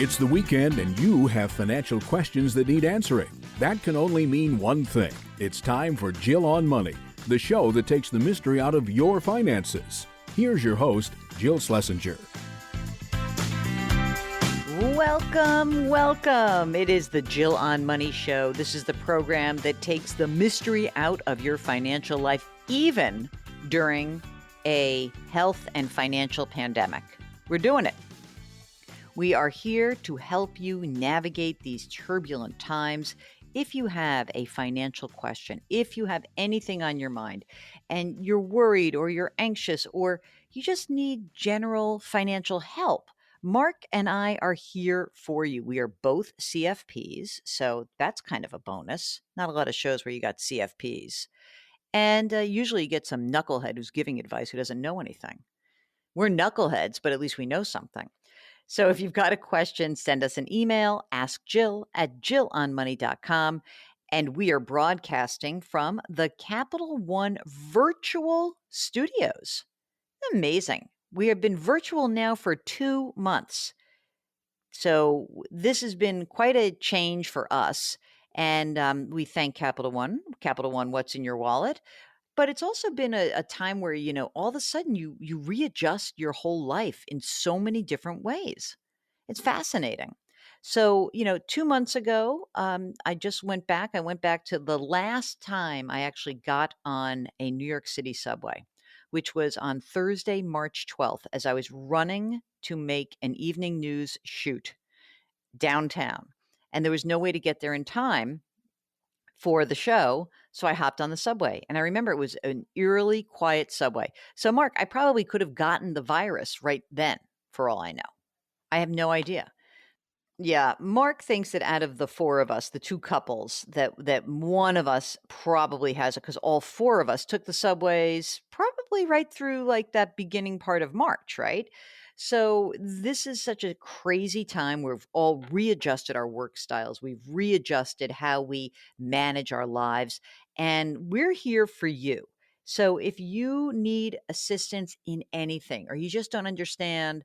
It's the weekend and you have financial questions that need answering. That can only mean one thing. It's time for Jill on Money, the show that takes the mystery out of your finances. Here's your host, Jill Schlesinger. Welcome. It is the Jill on Money show. This is the program that takes the mystery out of your financial life, even during a health and financial pandemic. We're doing it. We are here to help you navigate these turbulent times. If you have a financial question, if you have anything on your mind and you're worried or you're anxious or you just need general financial help, Mark and I are here for you. We are both CFPs, so that's kind of a bonus. Not a lot of shows where you got CFPs. And usually you get some knucklehead who's giving advice who doesn't know anything. We're knuckleheads, but at least we know something. So if you've got a question, send us an email, askjill@jillonmoney.com. And we are broadcasting from the Capital One virtual studios. Amazing. We have been virtual now for 2 months. So this has been quite a change for us. And we thank Capital One. Capital One, what's in your wallet? But it's also been a time where, all of a sudden you readjust your whole life in so many different ways. It's fascinating. So, 2 months ago, I just went back. I went back to the last time I actually got on a New York City subway, which was on Thursday, March 12th, as I was running to make an evening news shoot downtown. And there was no way to get there in time for the show, so I hopped on the subway. And I remember it was an eerily quiet subway. So, Mark, I probably could have gotten the virus right then, for all I know. I have no idea. Yeah, Mark thinks that out of the four of us, the two couples, that one of us probably has it because all four of us took the subways probably right through like that beginning part of March, right? So this is such a crazy time. We've all readjusted our work styles. We've readjusted how we manage our lives, and we're here for you. So if you need assistance in anything or you just don't understand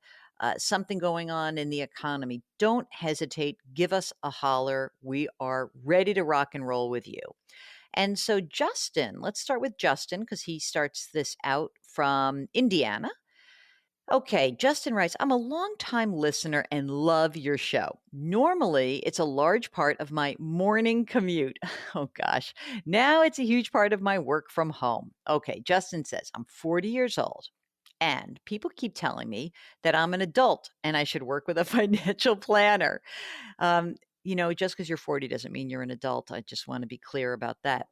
something going on in the economy, don't hesitate. Give us a holler. We are ready to rock and roll with you. And so, Justin, let's start with Justin because he starts this out from Indiana. Okay, Justin writes, I'm a longtime listener and love your show. Normally, it's a large part of my morning commute. Oh, gosh. Now it's a huge part of my work from home. Okay, Justin says, I'm 40 years old. And people keep telling me that I'm an adult and I should work with a financial planner. Just because you're 40 doesn't mean you're an adult. I just want to be clear about that.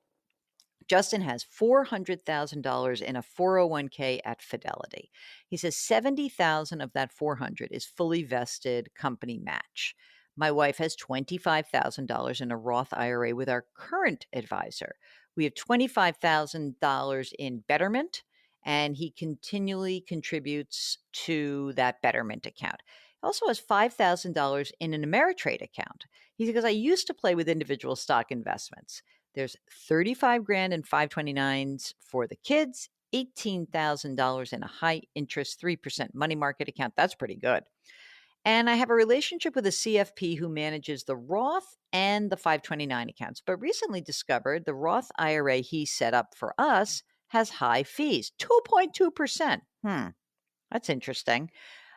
Justin has $400,000 in a 401k at Fidelity. He says 70,000 of that 400 is fully vested company match. My wife has $25,000 in a Roth IRA with our current advisor. We have $25,000 in Betterment, and he continually contributes to that Betterment account. He also has $5,000 in an Ameritrade account. He says, I used to play with individual stock investments. There's 35 grand in 529s for the kids, $18,000 in a high interest 3% money market account. That's pretty good. And I have a relationship with a CFP who manages the Roth and the 529 accounts, but recently discovered the Roth IRA he set up for us has high fees, 2.2%. That's interesting.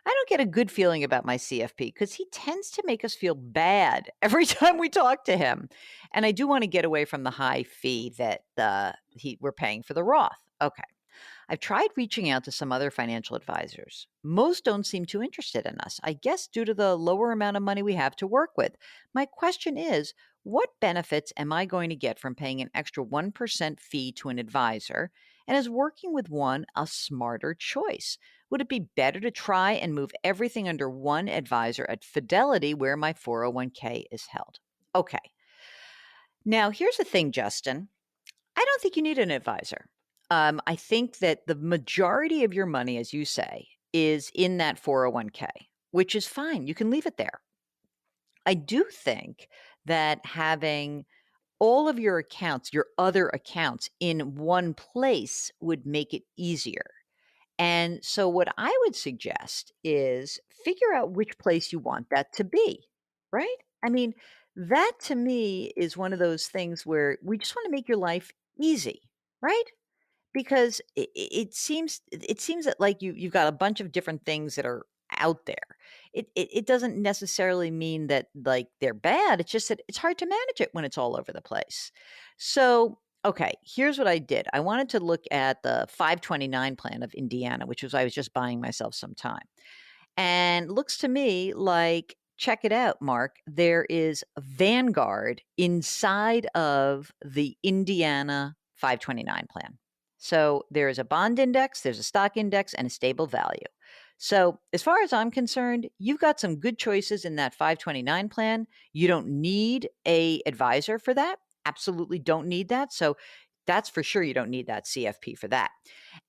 I don't get a good feeling about my CFP because he tends to make us feel bad every time we talk to him. And I do want to get away from the high fee that we're paying for the Roth. Okay. I've tried reaching out to some other financial advisors. Most don't seem too interested in us, I guess due to the lower amount of money we have to work with. My question is, what benefits am I going to get from paying an extra 1% fee to an advisor? And is working with one a smarter choice? Would it be better to try and move everything under one advisor at Fidelity where my 401k is held? Okay. Now, here's the thing, Justin. I don't think you need an advisor. I think that the majority of your money, as you say, is in that 401k, which is fine. You can leave it there. I do think that having all of your accounts, your other accounts in one place would make it easier. And so, what I would suggest is figure out which place you want that to be, right? I mean, that to me is one of those things where we just want to make your life easy, right? Because it seems that like you've got a bunch of different things that are out there. It doesn't necessarily mean that like they're bad. It's just that it's hard to manage it when it's all over the place. So, okay, here's what I did. I wanted to look at the 529 plan of Indiana, which was I was just buying myself some time. And looks to me like, check it out, Mark. There is a Vanguard inside of the Indiana 529 plan. So there is a bond index, there's a stock index, and a stable value. So, as far as I'm concerned, you've got some good choices in that 529 plan. You don't need a advisor for that. Absolutely don't need that. So, that's for sure you don't need that CFP for that.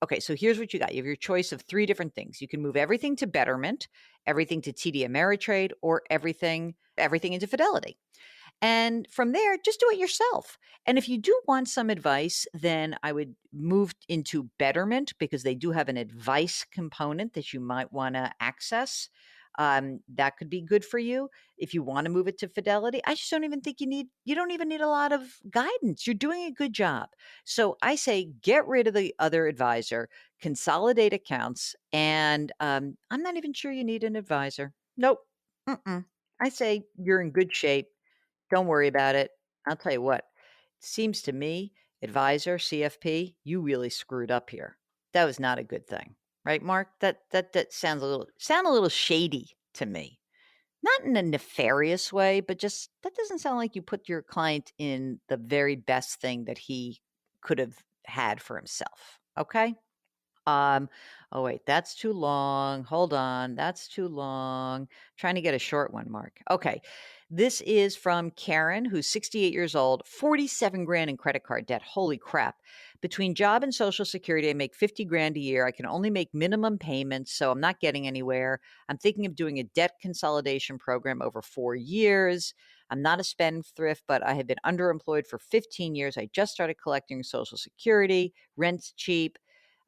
Okay, so here's what you got. You have your choice of three different things. You can move everything to Betterment, everything to TD Ameritrade, or everything into Fidelity. And from there, just do it yourself. And if you do want some advice, then I would move into Betterment because they do have an advice component that you might want to access. That could be good for you. If you want to move it to Fidelity, I just don't even think you don't even need a lot of guidance. You're doing a good job. So I say get rid of the other advisor, consolidate accounts, and I'm not even sure you need an advisor. Nope. Mm-mm. I say you're in good shape. Don't worry about it. I'll tell you what, seems to me, advisor, CFP, you really screwed up here. That was not a good thing. Right, Mark? That sound a little shady to me. Not in a nefarious way, but just that doesn't sound like you put your client in the very best thing that he could have had for himself. Okay? Um, oh wait, that's too long. Hold on, that's too long. Trying to get a short one, Mark. Okay. This is from Karen, who's 68 years old, 47 grand in credit card debt. Holy crap. Between job and social security, I make 50 grand a year. I can only make minimum payments, so I'm not getting anywhere. I'm thinking of doing a debt consolidation program over 4 years. I'm not a spendthrift, but I have been underemployed for 15 years. I just started collecting social security. Rent's cheap.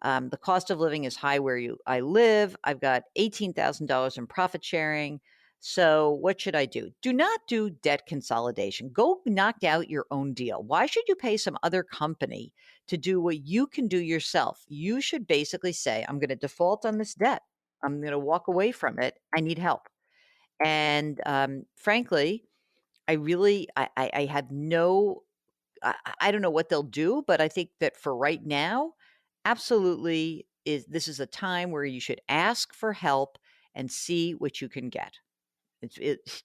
The cost of living is high where I live. I've got $18,000 in profit sharing. So what should I do? Do not do debt consolidation. Go knock out your own deal. Why should you pay some other company to do what you can do yourself? You should basically say, I'm going to default on this debt. I'm going to walk away from it. I need help. And frankly, I have no I don't know what they'll do, but I think that for right now, absolutely this is a time where you should ask for help and see what you can get.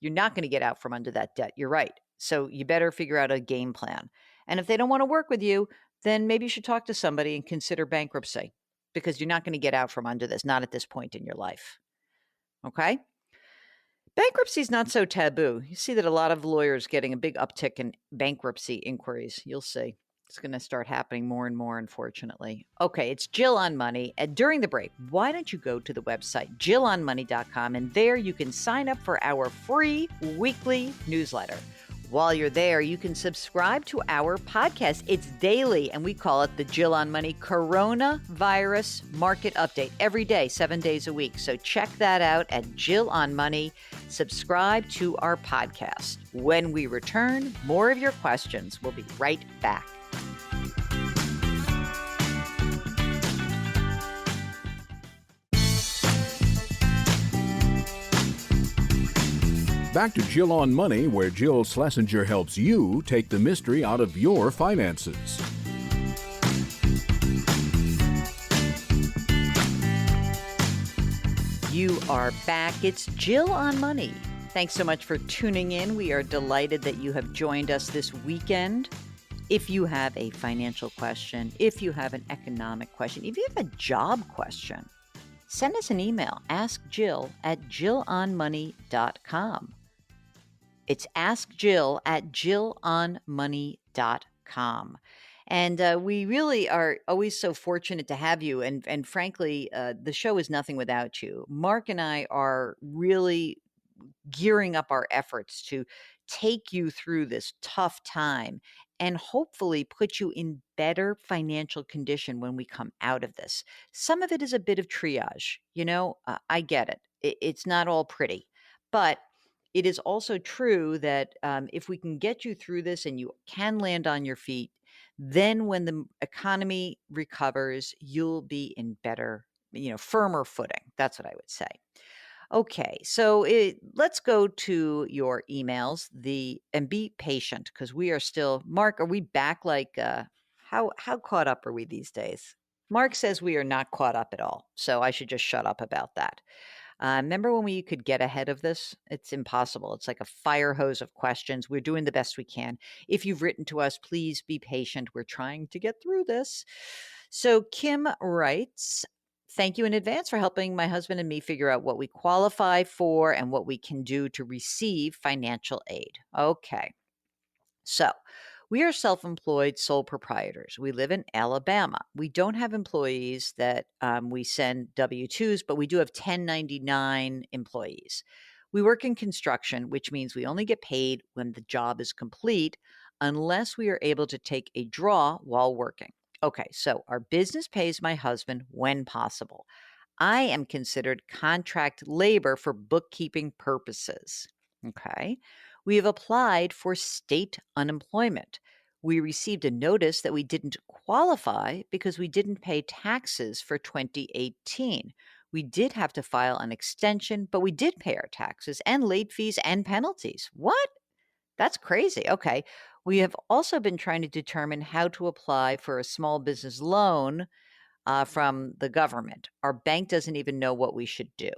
You're not going to get out from under that debt. You're right. So you better figure out a game plan. And if they don't want to work with you, then maybe you should talk to somebody and consider bankruptcy because you're not going to get out from under this, not at this point in your life. Okay? Bankruptcy is not so taboo. You see that a lot of lawyers getting a big uptick in bankruptcy inquiries. You'll see. It's going to start happening more and more, unfortunately. Okay, it's Jill on Money. And during the break, why don't you go to the website, jillonmoney.com, and there you can sign up for our free weekly newsletter. While you're there, you can subscribe to our podcast. It's daily, and we call it the Jill on Money Coronavirus Market Update every day, 7 days a week. So check that out at Jill on Money. Subscribe to our podcast. When we return, more of your questions. We'll be right back. Back to Jill on Money, where Jill Schlesinger helps you take the mystery out of your finances. You are back. It's Jill on Money. Thanks so much for tuning in. We are delighted that you have joined us this weekend. If you have a financial question, if you have an economic question, if you have a job question, send us an email. Ask Jill at jillonmoney.com. It's askjill@jillonmoney.com. And we really are always so fortunate to have you. And frankly, the show is nothing without you. Mark and I are really gearing up our efforts to take you through this tough time and hopefully put you in better financial condition when we come out of this. Some of it is a bit of triage. I get it. It's not all pretty, but it is also true that if we can get you through this and you can land on your feet, then when the economy recovers, you'll be in better, firmer footing. That's what I would say. Okay, so let's go to your emails. And be patient because we are still. Mark, are we back? Like, how caught up are we these days? Mark says we are not caught up at all, so I should just shut up about that. Remember when we could get ahead of this? It's impossible. It's like a fire hose of questions. We're doing the best we can. If you've written to us, please be patient. We're trying to get through this. So Kim writes, thank you in advance for helping my husband and me figure out what we qualify for and what we can do to receive financial aid. Okay. So, we are self employed sole proprietors. We live in Alabama. We don't have employees that we send W 2s, but we do have 1099 employees. We work in construction, which means we only get paid when the job is complete, unless we are able to take a draw while working. Okay, so our business pays my husband when possible. I am considered contract labor for bookkeeping purposes. Okay. We have applied for state unemployment. We received a notice that we didn't qualify because we didn't pay taxes for 2018. We did have to file an extension, but we did pay our taxes and late fees and penalties. What? That's crazy. Okay. We have also been trying to determine how to apply for a small business loan from the government. Our bank doesn't even know what we should do.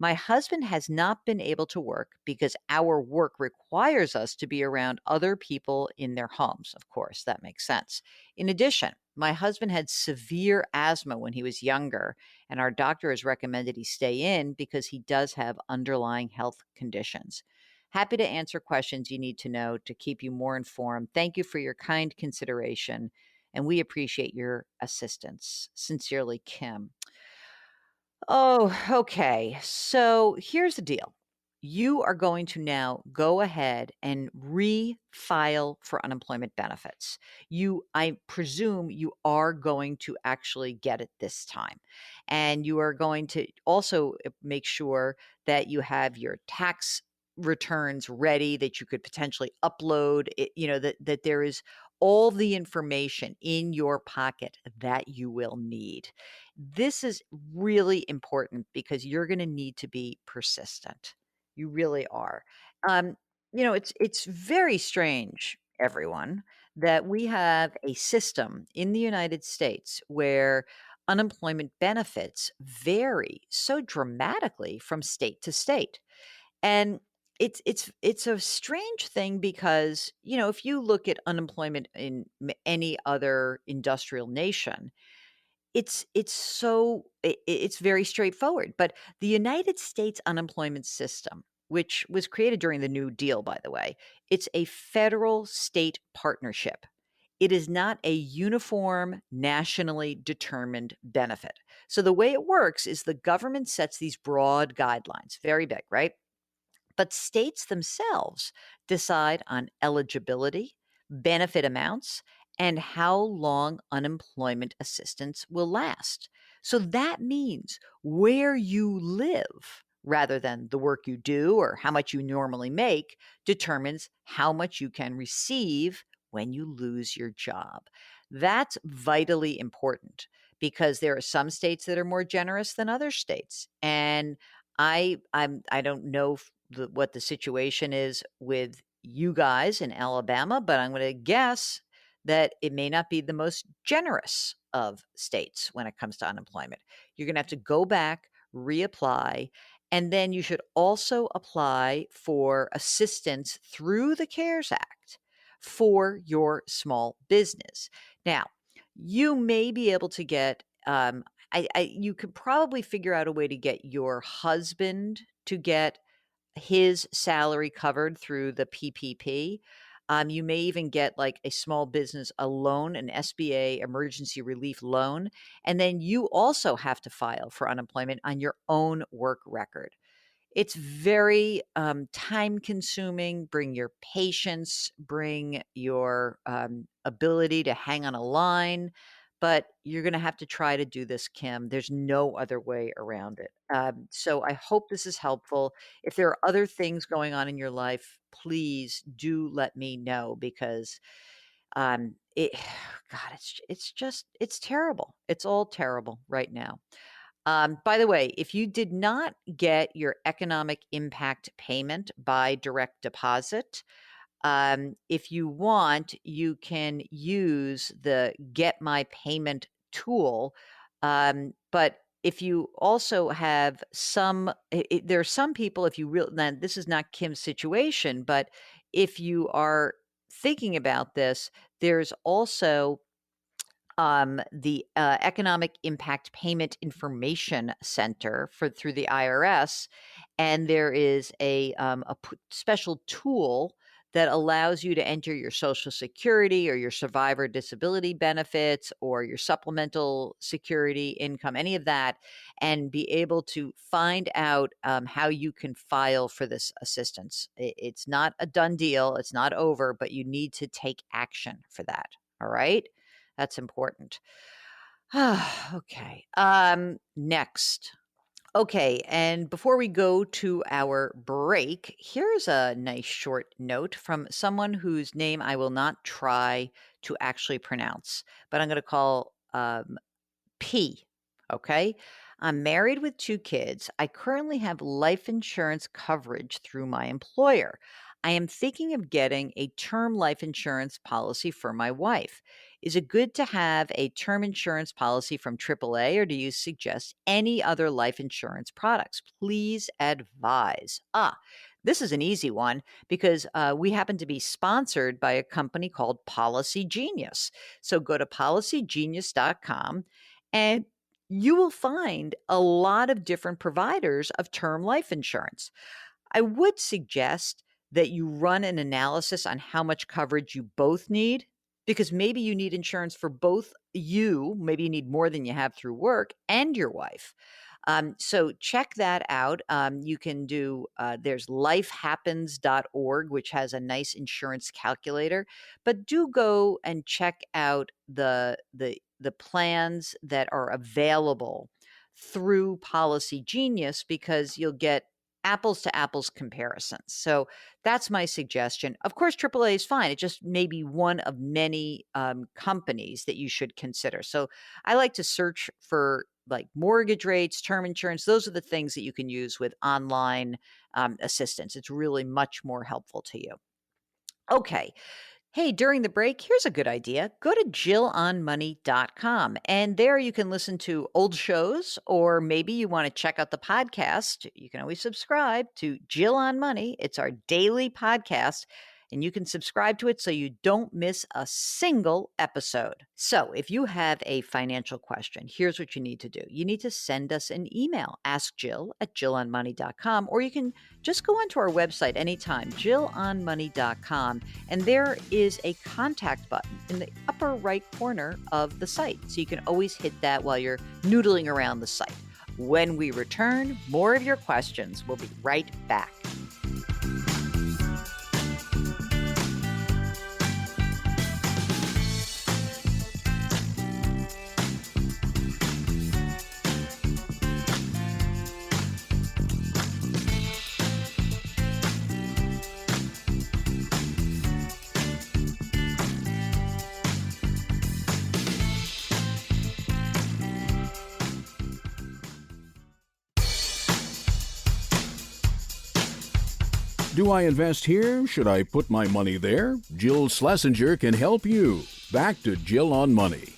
My husband has not been able to work because our work requires us to be around other people in their homes. Of course, that makes sense. In addition, my husband had severe asthma when he was younger, and our doctor has recommended he stay in because he does have underlying health conditions. Happy to answer questions you need to know to keep you more informed. Thank you for your kind consideration and we appreciate your assistance. Sincerely, Kim. Oh, okay. So here's the deal. You are going to now go ahead and refile for unemployment benefits. I presume you are going to actually get it this time. And you are going to also make sure that you have your tax returns ready that you could potentially upload it, that there is all the information in your pocket that you will need. This is really important because you're going to need to be persistent. You really are. Um, it's very strange, everyone, that we have a system in the United States where unemployment benefits vary so dramatically from state to state. And it's a strange thing because, if you look at unemployment in any other industrial nation, it's very straightforward, but the United States unemployment system, which was created during the New Deal, by the way, it's a federal state partnership. It is not a uniform, nationally determined benefit. So the way it works is the government sets these broad guidelines, very big, right? But states themselves decide on eligibility, benefit amounts, and how long unemployment assistance will last. So that means where you live rather than the work you do or how much you normally make determines how much you can receive when you lose your job. That's vitally important because there are some states that are more generous than other states. And I don't know what the situation is with you guys in Alabama, but I'm going to guess that it may not be the most generous of states when it comes to unemployment. You're going to have to go back, reapply, and then you should also apply for assistance through the CARES Act for your small business. Now, you may be able to get you could probably figure out a way to get your husband to get his salary covered through the PPP. You may even get like a small business a loan, an SBA emergency relief loan, and then you also have to file for unemployment on your own work record. It's very time consuming. Bring your patience, bring your ability to hang on a line. But you're going to have to try to do this, Kim. There's no other way around it. So I hope this is helpful. If there are other things going on in your life, please do let me know because it, God, it's terrible. It's all terrible right now. By the way, if you did not get your economic impact payment by direct deposit, if you want, you can use the Get My Payment tool. But if you also have there are some people, if you really, now this is not Kim's situation, but if you are thinking about this, there's also the Economic Impact Payment Information Center for through the IRS, and there is a special tool that allows you to enter your Social Security or your survivor disability benefits or your supplemental security income, any of that, and be able to find out how you can file for this assistance. It's not a done deal; it's not over, but you need to take action for that. All right. That's important. Okay. Next. Okay, and before we go to our break, here's a nice short note from someone whose name I will not try to actually pronounce, but I'm going to call P. Okay. I'm married with two kids. I currently have life insurance coverage through my employer. I am thinking of getting a term life insurance policy for my wife. Is it good to have a term insurance policy from AAA, or do you suggest any other life insurance products? Please advise. This is an easy one because we happen to be sponsored by a company called Policy Genius. So go to policygenius.com and you will find a lot of different providers of term life insurance. I would suggest that you run an analysis on how much coverage you both need because maybe you need insurance for both you, maybe you need more than you have through work, and your wife. So check that out. You can do, there's lifehappens.org, which has a nice insurance calculator, but do go and check out the plans that are available through Policy Genius because you'll get apples to apples comparisons. So that's my suggestion. Of course, AAA is fine. It just may be one of many companies that you should consider. So I like to search for like mortgage rates, term insurance. Those are the things that you can use with online assistance. It's really much more helpful to you. Okay. Hey, during the break, here's a good idea. Go to jillonmoney.com and there you can listen to old shows, or maybe you want to check out the podcast. You can always subscribe to Jill on Money. It's our daily podcast, and you can subscribe to it so you don't miss a single episode. So, if you have a financial question, here's what you need to do. You need to send us an email, askjill@jillonmoney.com, or you can just go onto our website anytime, jillonmoney.com, and there is a contact button in the upper right corner of the site. So you can always hit that while you're noodling around the site. When we return, more of your questions. We'll be right back. Do I invest here? Should I put my money there? Jill Schlesinger can help you. Back to Jill on Money.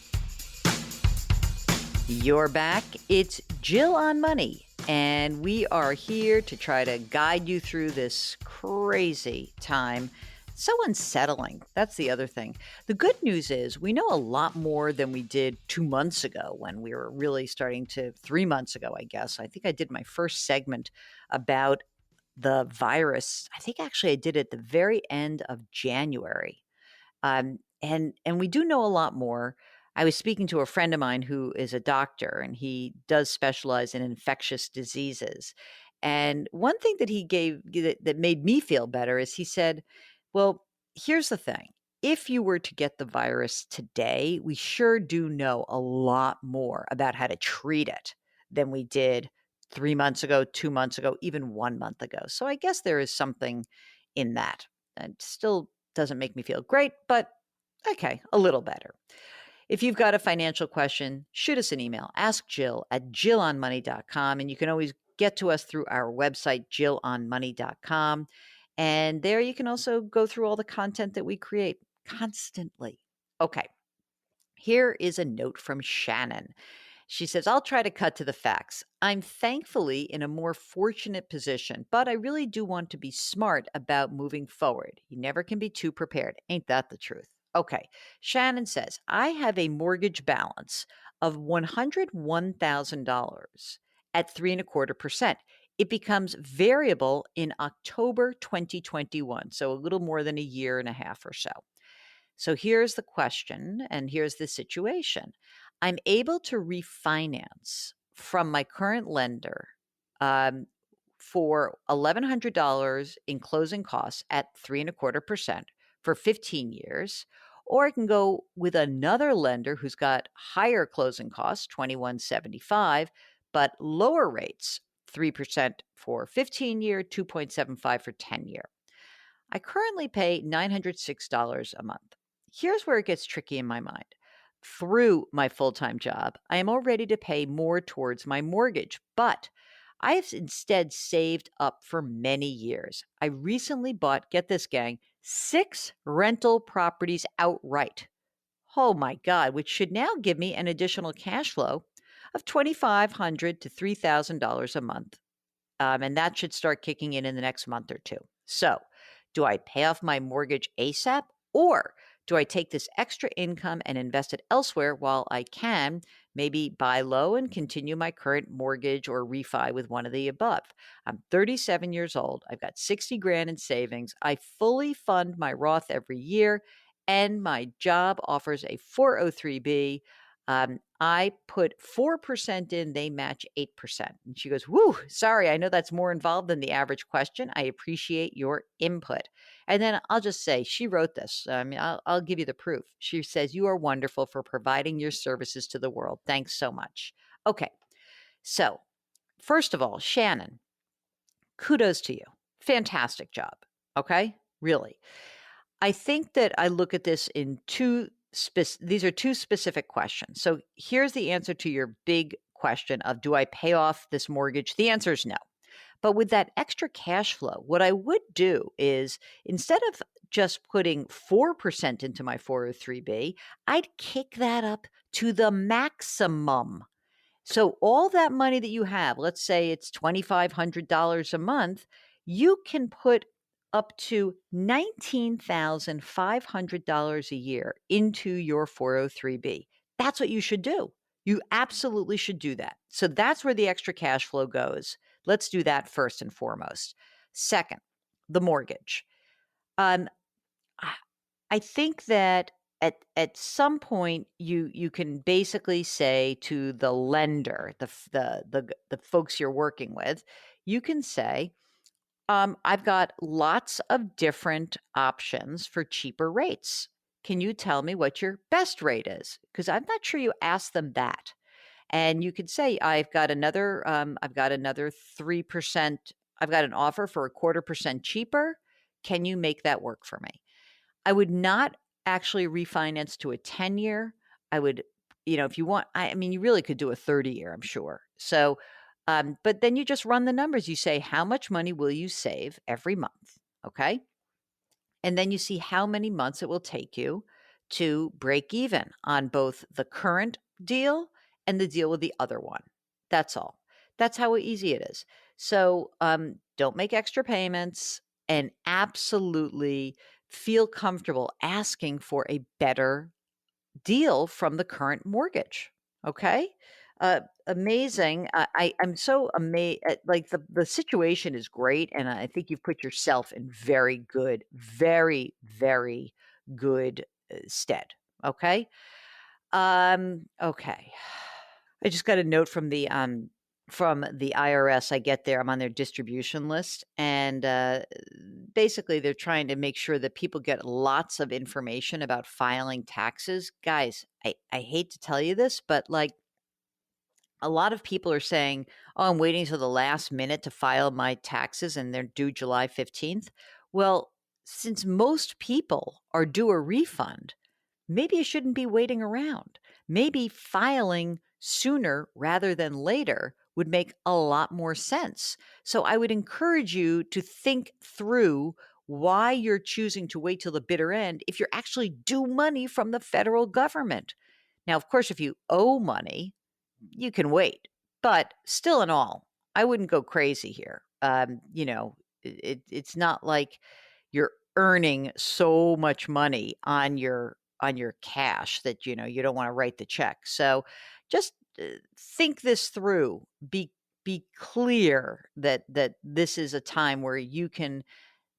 You're back. It's Jill on Money, and we are here to try to guide you through this crazy time. So unsettling. That's the other thing. The good news is we know a lot more than we did 2 months ago when we were really starting to, 3 months ago, I guess. I think I did my first segment about the virus. I think actually I did it at the very end of January. And we do know a lot more. I was speaking to a friend of mine who is a doctor, and he does specialize in infectious diseases. And one thing that he gave that made me feel better is he said, well, here's the thing. If you were to get the virus today, we sure do know a lot more about how to treat it than we did 3 months ago, 2 months ago, even 1 month ago. So I guess there is something in that. It still doesn't make me feel great, but okay, a little better. If you've got a financial question, shoot us an email. Ask Jill at jillonmoney.com. And you can always get to us through our website, jillonmoney.com. And there you can also go through all the content that we create constantly. Okay, here is a note from Shannon. She says, I'll try to cut to the facts. I'm thankfully in a more fortunate position, but I really do want to be smart about moving forward. You never can be too prepared. Ain't that the truth? Okay. Shannon says, I have a mortgage balance of $101,000 at 3.25%. It becomes variable in October 2021, so a little more than a year and a half or so. So here's the question, and here's the situation. I'm able to refinance from my current lender um, for $1,100 in closing costs at 3.25% for 15 years. Or I can go with another lender who's got higher closing costs, 2175, but lower rates, 3% for 15 year, 2.75 for 10 year. I currently pay $906 a month. Here's where it gets tricky in my mind. Through my full time job, I am all ready to pay more towards my mortgage, but I have instead saved up for many years. I recently bought, get this, gang, 6 rental properties outright. Oh my God, which should now give me an additional cash flow of $2,500 to $3,000 a month. And that should start kicking in the next month or two. So, do I pay off my mortgage ASAP, or do I take this extra income and invest it elsewhere while I can, maybe buy low and continue my current mortgage or refi with one of the above? I'm 37 years old. I've got 60 grand in savings. I fully fund my Roth every year, and my job offers a 403b. I put 4% in, they match 8%. And she goes, whoo, sorry, I know that's more involved than the average question. I appreciate your input. And then I'll just say, she wrote this. I mean, I'll give you the proof. She says, you are wonderful for providing your services to the world. Thanks so much. Okay. So, first of all, Shannon, kudos to you. Fantastic job. Okay. Really. I think that I look at this in these are two specific questions. So here's the answer to your big question of, do I pay off this mortgage? The answer is no. But with that extra cash flow, what I would do is, instead of just putting 4% into my 403b, I'd kick that up to the maximum. So all that money that you have, let's say it's $2,500 a month, you can put up to $19,500 a year into your 403b. That's what you should do. You absolutely should do that. So that's where the extra cash flow goes. Let's do that first and foremost. Second, the mortgage. Um, I I think that at some point you can basically say to the lender, the folks you're working with, you can say, I've got lots of different options for cheaper rates. Can you tell me what your best rate is? Because I'm not sure you asked them that. And you could say, I've got another 3%. I've got an offer for 1/4% cheaper. Can you make that work for me? I would not actually refinance to a 10-year. I would, if you want, I mean, you really could do a 30-year, I'm sure. So, but then you just run the numbers. You say, how much money will you save every month? Okay. And then you see how many months it will take you to break even on both the current deal and the deal with the other one. That's all. That's how easy it is. So don't make extra payments, and absolutely feel comfortable asking for a better deal from the current mortgage. Okay. Amazing. I'm so amazed. Like, the situation is great. And I think you've put yourself in very, very good stead. Okay. Okay. I just got a note from the from the IRS. I get there, I'm on their distribution list, and basically they're trying to make sure that people get lots of information about filing taxes. Guys, I hate to tell you this, but like a lot of people are saying, "Oh, I'm waiting till the last minute to file my taxes and they're due July 15th." Well, since most people are due a refund, maybe you shouldn't be waiting around. Maybe filing sooner rather than later would make a lot more sense. So I would encourage you to think through why you're choosing to wait till the bitter end if you're actually due money from the federal government. Now, of course, if you owe money, you can wait, but still in all, I wouldn't go crazy here. It's not like you're earning so much money on your cash that you don't want to write the check. So just think this through. Be clear that this is a time where you can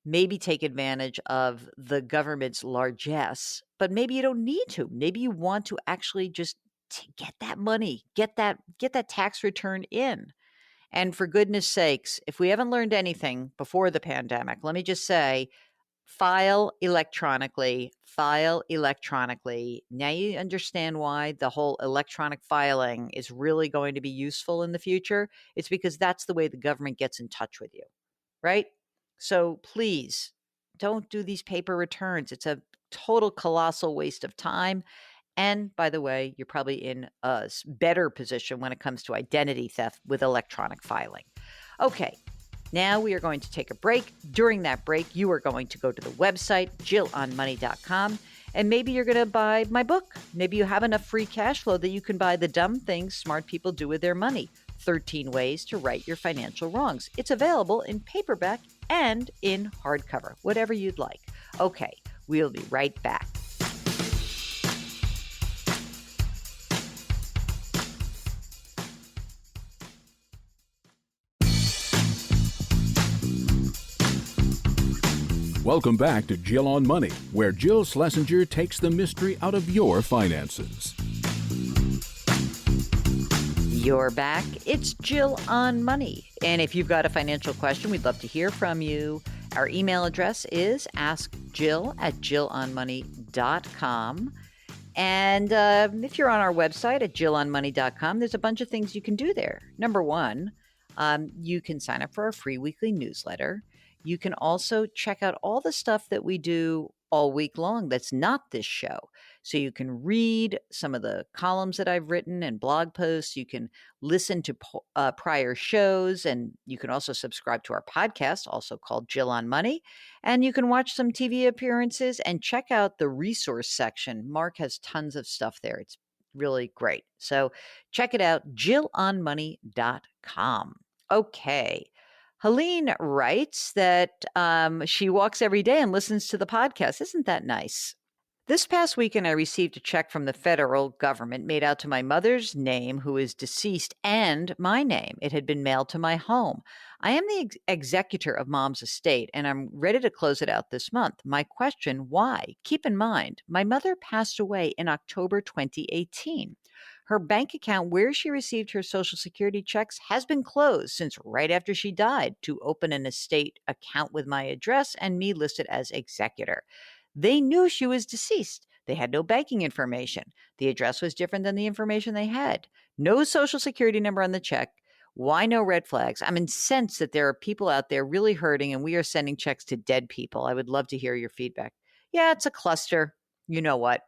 maybe take advantage of the government's largesse, but maybe you don't need to. Maybe you want to actually just get that money, get that tax return in. And for goodness sakes, if we haven't learned anything before the pandemic, let me just say, file electronically, file electronically. Now you understand why the whole electronic filing is really going to be useful in the future. It's because that's the way the government gets in touch with you, right? So please don't do these paper returns. It's a total colossal waste of time. And by the way, you're probably in a better position when it comes to identity theft with electronic filing. Okay, now we are going to take a break. During that break, you are going to go to the website, jillonmoney.com, and maybe you're going to buy my book. Maybe you have enough free cash flow that you can buy The Dumb Things Smart People Do With Their Money, 13 Ways to Right Your Financial Wrongs. It's available in paperback and in hardcover, whatever you'd like. Okay, we'll be right back. Welcome back to Jill on Money, where Jill Schlesinger takes the mystery out of your finances. You're back. It's Jill on Money. And if you've got a financial question, we'd love to hear from you. Our email address is askjill@jillonmoney.com. And if you're on our website at jillonmoney.com, there's a bunch of things you can do there. Number one, you can sign up for our free weekly newsletter. You can also check out all the stuff that we do all week long that's not this show. So you can read some of the columns that I've written and blog posts. You can listen to prior shows, and you can also subscribe to our podcast, also called Jill on Money. And you can watch some TV appearances and check out the resource section. Mark has tons of stuff there. It's really great. So check it out, jillonmoney.com. Okay. Helene writes that she walks every day and listens to the podcast. Isn't that nice? This past weekend, I received a check from the federal government made out to my mother's name, who is deceased, and my name. It had been mailed to my home. I am the executor of Mom's estate, and I'm ready to close it out this month. My question, why? Keep in mind, my mother passed away in October 2018. Her bank account where she received her Social Security checks has been closed since right after she died to open an estate account with my address and me listed as executor. They knew she was deceased. They had no banking information. The address was different than the information they had. No Social Security number on the check. Why no red flags? I'm incensed that there are people out there really hurting and we are sending checks to dead people. I would love to hear your feedback. Yeah, it's a cluster. You know what?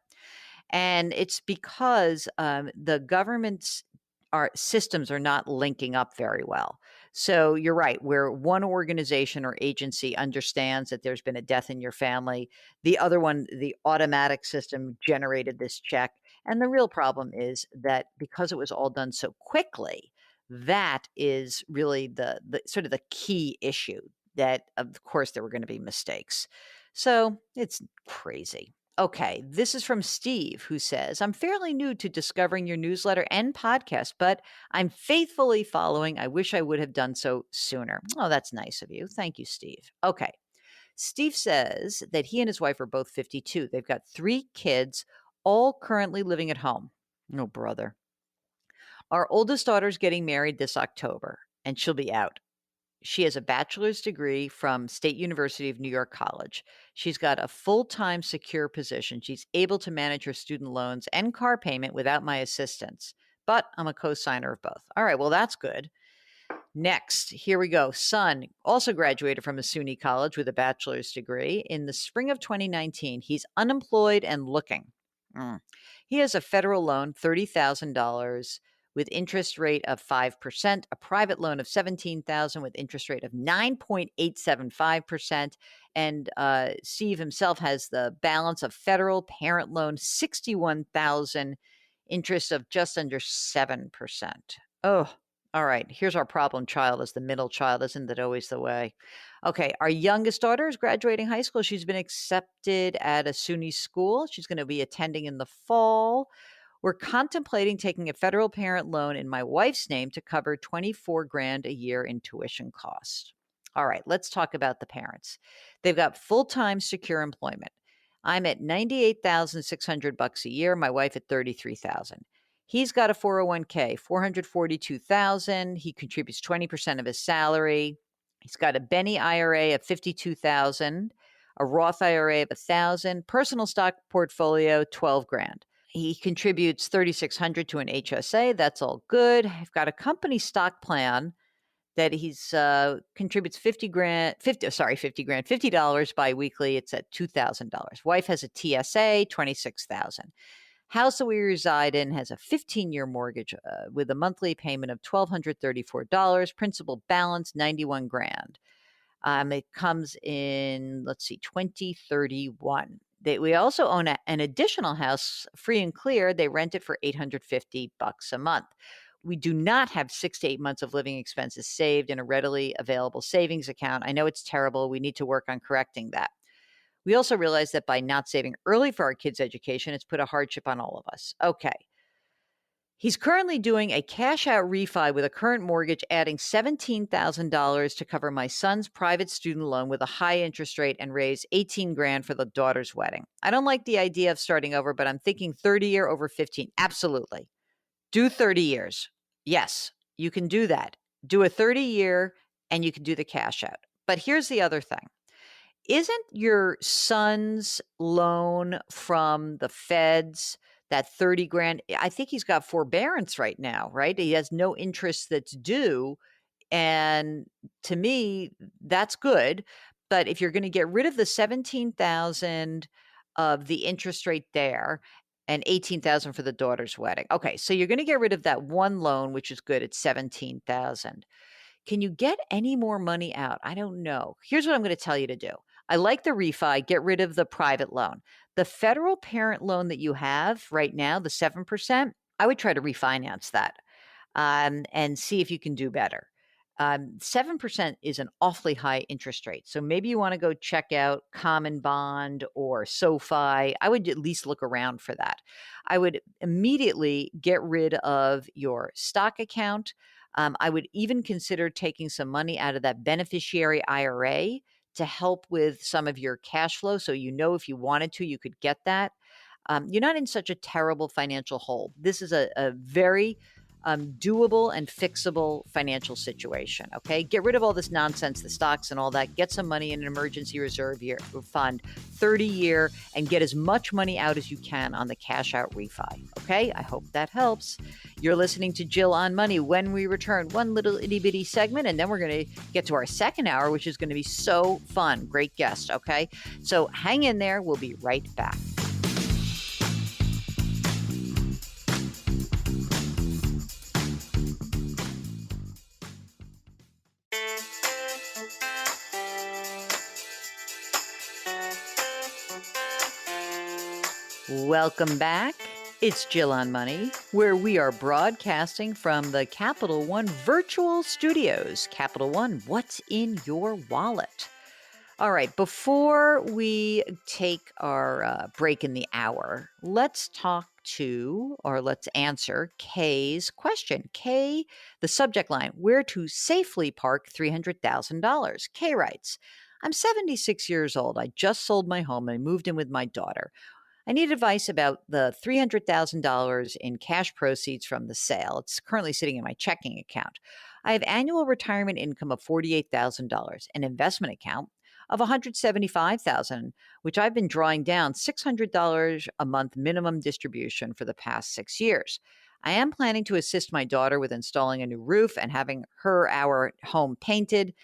And it's because the government's our systems are not linking up very well. So you're right, where one organization or agency understands that there's been a death in your family, the other one, the automatic system generated this check. And the real problem is that because it was all done so quickly, that is really the sort of the key issue, that of course there were going to be mistakes. So it's crazy. Okay, this is from Steve, who says, I'm fairly new to discovering your newsletter and podcast, but I'm faithfully following. I wish I would have done so sooner. Oh, that's nice of you. Thank you, Steve. Okay. Steve says that he and his wife are both 52. They've got 3 kids, all currently living at home. Oh, brother. Our oldest daughter's getting married this October, and she'll be out. She has a bachelor's degree from State University of New York College. She's got a full-time secure position. She's able to manage her student loans and car payment without my assistance, but I'm a co-signer of both. All right, well, that's good. Next, here we go. Son also graduated from a SUNY college with a bachelor's degree. In the spring of 2019, he's unemployed and looking. He has a federal loan, $30,000 with interest rate of 5%, a private loan of $17,000 with interest rate of 9.875%, and Steve himself has the balance of federal parent loan, $61,000, interest of just under 7%. Oh, all right. Here's our problem child as the middle child. Isn't that always the way? Okay. Our youngest daughter is graduating high school. She's been accepted at a SUNY school. She's going to be attending in the fall. We're contemplating taking a federal parent loan in my wife's name to cover 24 grand a year in tuition cost. All right. Let's talk about the parents. They've got full-time secure employment. I'm at $98,600 a year. My wife at $33,000. He's got a 401k, $442,000. He contributes 20% of his salary. He's got a Benny IRA of $52,000, a Roth IRA of $1,000, personal stock portfolio 12 grand. He contributes $3,600 to an HSA. That's all good. I've got a company stock plan that he's contributes $50 biweekly. It's at $2,000. Wife has a TSA, $26,000. House that we reside in has a 15-year mortgage with a monthly payment of $1,234. Principal balance, 91 grand. It comes in, 2031. We also own an additional house, free and clear. They rent it for $850 a month. We do not have 6 to 8 months of living expenses saved in a readily available savings account. I know it's terrible. We need to work on correcting that. We also realize that by not saving early for our kids' education, it's put a hardship on all of us. Okay. He's currently doing a cash out refi with a current mortgage, adding $17,000 to cover my son's private student loan with a high interest rate and raise 18 grand for the daughter's wedding. I don't like the idea of starting over, but I'm thinking 30-year over 15. Absolutely. Do 30 years. Yes, you can do that. Do a 30-year and you can do the cash out. But here's the other thing. Isn't your son's loan from the feds, that 30 grand? I think he's got forbearance right now, right? He has no interest that's due. And to me, that's good. But if you're going to get rid of the 17,000 of the interest rate there and 18,000 for the daughter's wedding. Okay, so you're going to get rid of that one loan, which is good at 17,000. Can you get any more money out? I don't know. Here's what I'm going to tell you to do. I like the refi, get rid of the private loan. The federal parent loan that you have right now, the 7%, I would try to refinance that and see if you can do better. 7% is an awfully high interest rate. So maybe you want to go check out Common Bond or SoFi. I would at least look around for that. I would immediately get rid of your stock account. I would even consider taking some money out of that beneficiary IRA to help with some of your cash flow. So if you wanted to, you could get that. You're not in such a terrible financial hole. This is a very doable and fixable financial situation. Okay. Get rid of all this nonsense, the stocks and all that. Get some money in an emergency reserve fund, 30-year, and get as much money out as you can on the cash out refi. Okay. I hope that helps. You're listening to Jill on Money. When we return, one little itty bitty segment, and then we're going to get to our second hour, which is going to be so fun. Great guest. Okay. So hang in there. We'll be right back. Welcome back. It's Jill on Money, where we are broadcasting from the Capital One virtual studios. Capital One, what's in your wallet? All right, before we take our break in the hour, let's answer Kay's question. Kay, the subject line, where to safely park $300,000. Kay writes, I'm 76 years old. I just sold my home and moved in with my daughter. I need advice about the $300,000 in cash proceeds from the sale. It's currently sitting in my checking account. I have annual retirement income of $48,000, an investment account of $175,000, which I've been drawing down $600 a month minimum distribution for the past 6 years. I am planning to assist my daughter with installing a new roof and having our home painted.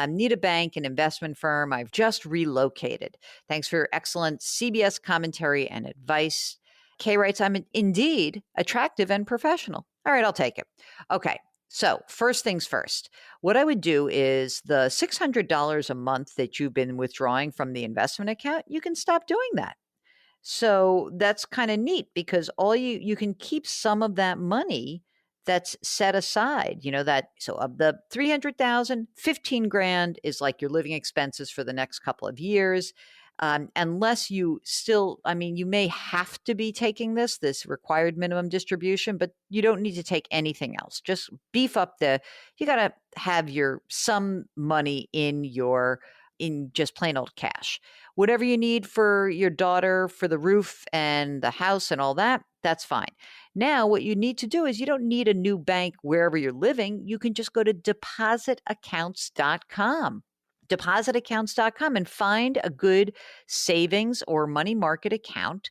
Need a bank, an investment firm. I've just relocated. Thanks for your excellent CBS commentary and advice. Kay writes, I'm indeed attractive and professional. All right, I'll take it. Okay. So, first things first, what I would do is the $600 a month that you've been withdrawing from the investment account, you can stop doing that. So that's kind of neat because all you can keep some of that money that's set aside, that so of the 300,000, 15 grand is like your living expenses for the next couple of years. Unless you still, I mean, you may have to be taking this required minimum distribution, but you don't need to take anything else. Just beef up you got to have some money in just plain old cash. Whatever you need for your daughter, for the roof and the house and all that, that's fine. Now, what you need to do is you don't need a new bank wherever you're living. You can just go to depositaccounts.com. Depositaccounts.com and find a good savings or money market account,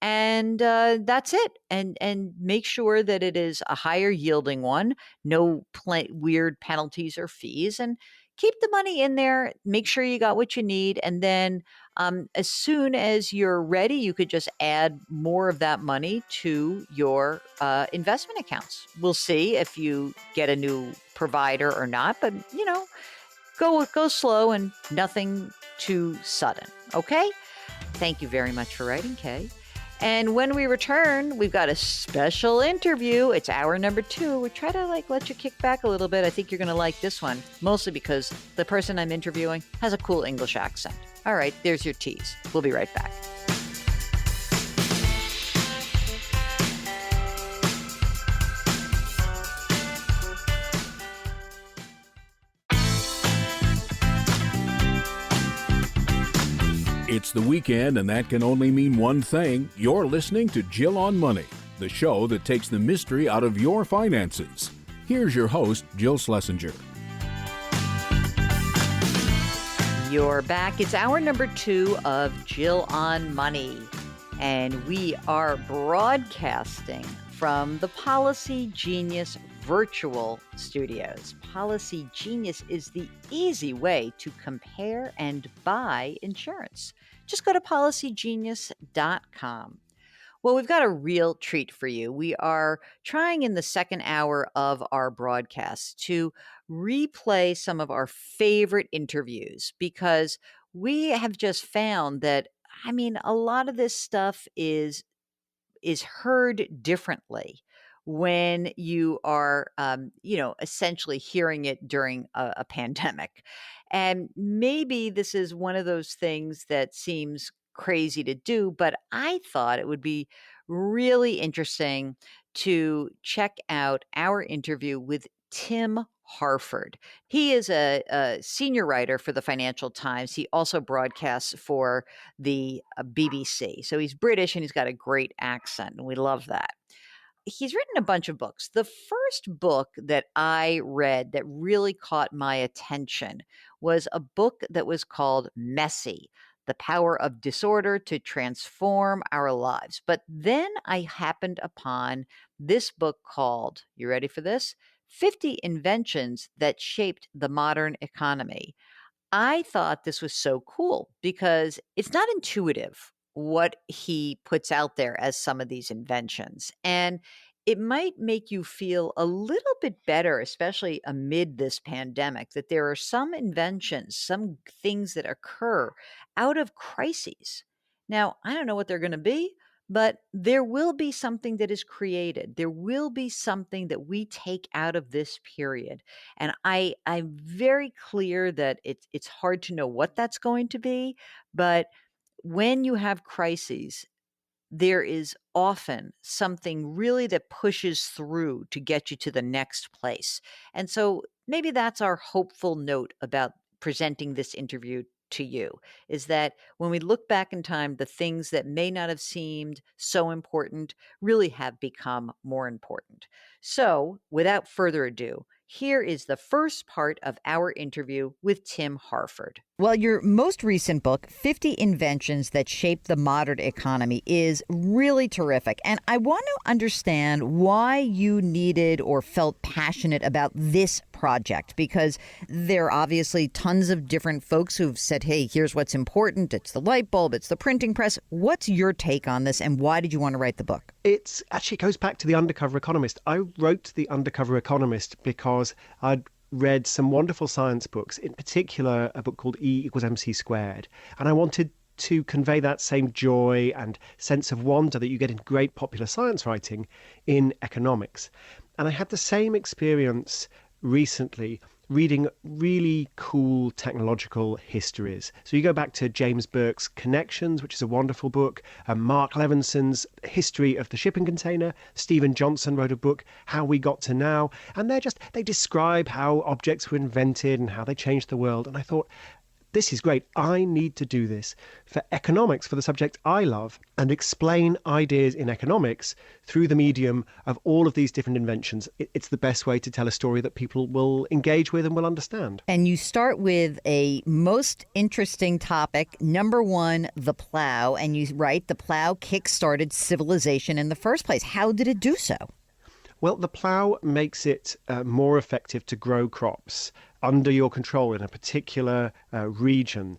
and that's it. And make sure that it is a higher yielding one, no weird penalties or fees, and keep the money in there. Make sure you got what you need, and then as soon as you're ready, you could just add more of that money to your investment accounts. We'll see if you get a new provider or not, but go slow and nothing too sudden. Okay. Thank you very much for writing, Kay. And when we return, we've got a special interview. It's hour number 2. We try to let you kick back a little bit. I think you're going to like this one, mostly because the person I'm interviewing has a cool English accent. All right, there's your tease. We'll be right back. It's the weekend, and that can only mean one thing. You're listening to Jill on Money, the show that takes the mystery out of your finances. Here's your host, Jill Schlesinger. You're back. It's hour number 2 of Jill on Money, and we are broadcasting from the Policy Genius virtual studios. Policy Genius is the easy way to compare and buy insurance. Just go to policygenius.com. Well, we've got a real treat for you. We are trying in the second hour of our broadcast to replay some of our favorite interviews because we have just found that, a lot of this stuff is heard differently when you are, essentially hearing it during a pandemic. And maybe this is one of those things that seems crazy to do, but I thought it would be really interesting to check out our interview with Tim Harford. He is a senior writer for the Financial Times. He also broadcasts for the BBC. So he's British and he's got a great accent, and we love that. He's written a bunch of books. The first book that I read that really caught my attention was a book that was called Messy: The Power of Disorder to Transform Our Lives. But then I happened upon this book called, you ready for this? 50 Inventions That Shaped the Modern Economy. I thought this was so cool because it's not intuitive what he puts out there as some of these inventions. And it might make you feel a little bit better, especially amid this pandemic, that there are some inventions, some things that occur out of crises. Now, I don't know what they're going to be, but there will be something that is created. There will be something that we take out of this period. And I'm very clear that it's hard to know what that's going to be, but when you have crises, there is often something really that pushes through to get you to the next place. And so maybe that's our hopeful note about presenting this interview to you is that when we look back in time, the things that may not have seemed so important really have become more important. So, without further ado, here is the first part of our interview with Tim Harford. Well, your most recent book, 50 Inventions That Shaped the Modern Economy, is really terrific. And I want to understand why you needed or felt passionate about this project, because there are obviously tons of different folks who've said, hey, here's what's important. It's the light bulb. It's the printing press. What's your take on this, and why did you want to write the book? It actually goes back to The Undercover Economist. I wrote The Undercover Economist because I'd read some wonderful science books, in particular a book called E=mc². And I wanted to convey that same joy and sense of wonder that you get in great popular science writing in economics. And I had the same experience recently reading really cool technological histories. So you go back to James Burke's Connections, which is a wonderful book, Mark Levinson's History of the Shipping Container. Stephen Johnson wrote a book, How We Got to Now. And they describe how objects were invented and how they changed the world. And I thought, this is great. I need to do this for economics, for the subject I love, and explain ideas in economics through the medium of all of these different inventions. It's the best way to tell a story that people will engage with and will understand. And you start with a most interesting topic, number one, the plough. And you write, the plough kick-started civilization in the first place. How did it do so? Well, the plough makes it more effective to grow crops under your control in a particular region.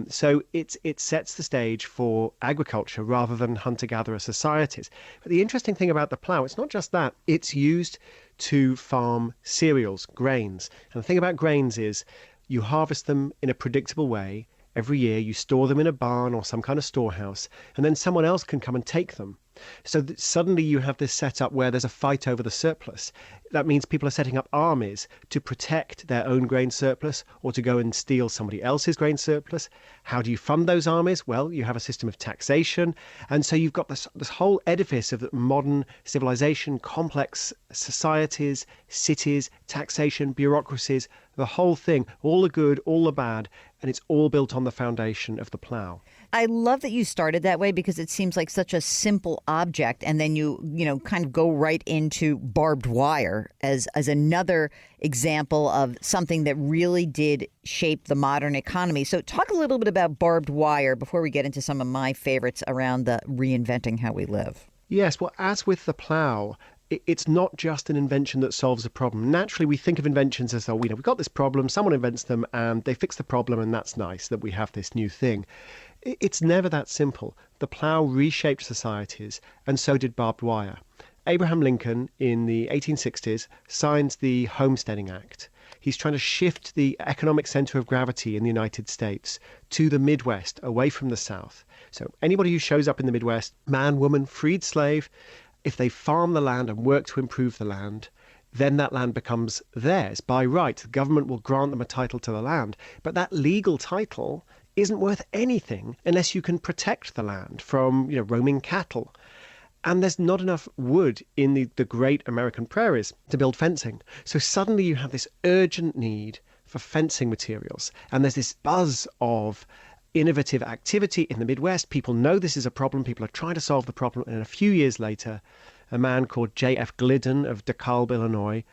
So it sets the stage for agriculture rather than hunter-gatherer societies. But the interesting thing about the plough, it's not just that. It's used to farm cereals, grains. And the thing about grains is you harvest them in a predictable way. Every year you store them in a barn or some kind of storehouse, and then someone else can come and take them. So suddenly you have this setup where there's a fight over the surplus. That means people are setting up armies to protect their own grain surplus or to go and steal somebody else's grain surplus. How do you fund those armies? Well, you have a system of taxation. And so you've got this whole edifice of modern civilization, complex societies, cities, taxation, bureaucracies, the whole thing, all the good, all the bad, and it's all built on the foundation of the plough. I love that you started that way because it seems like such a simple object, and then you kind of go right into barbed wire as another example of something that really did shape the modern economy. So talk a little bit about barbed wire before we get into some of my favorites around the reinventing how we live. Yes, well, as with the plough, it's not just an invention that solves a problem. Naturally, we think of inventions as though, we've got this problem, someone invents them, and they fix the problem, and that's nice that we have this new thing. It's never that simple. The plough reshaped societies, and so did barbed wire. Abraham Lincoln, in the 1860s, signs the Homesteading Act. He's trying to shift the economic center of gravity in the United States to the Midwest, away from the South. So anybody who shows up in the Midwest, man, woman, freed slave, if they farm the land and work to improve the land, then that land becomes theirs by right. The government will grant them a title to the land. But that legal title isn't worth anything unless you can protect the land from roaming cattle. And there's not enough wood in the great American prairies to build fencing. So suddenly you have this urgent need for fencing materials. And there's this buzz of innovative activity in the Midwest. People know this is a problem. People are trying to solve the problem. And a few years later, a man called J.F. Glidden of DeKalb, Illinois,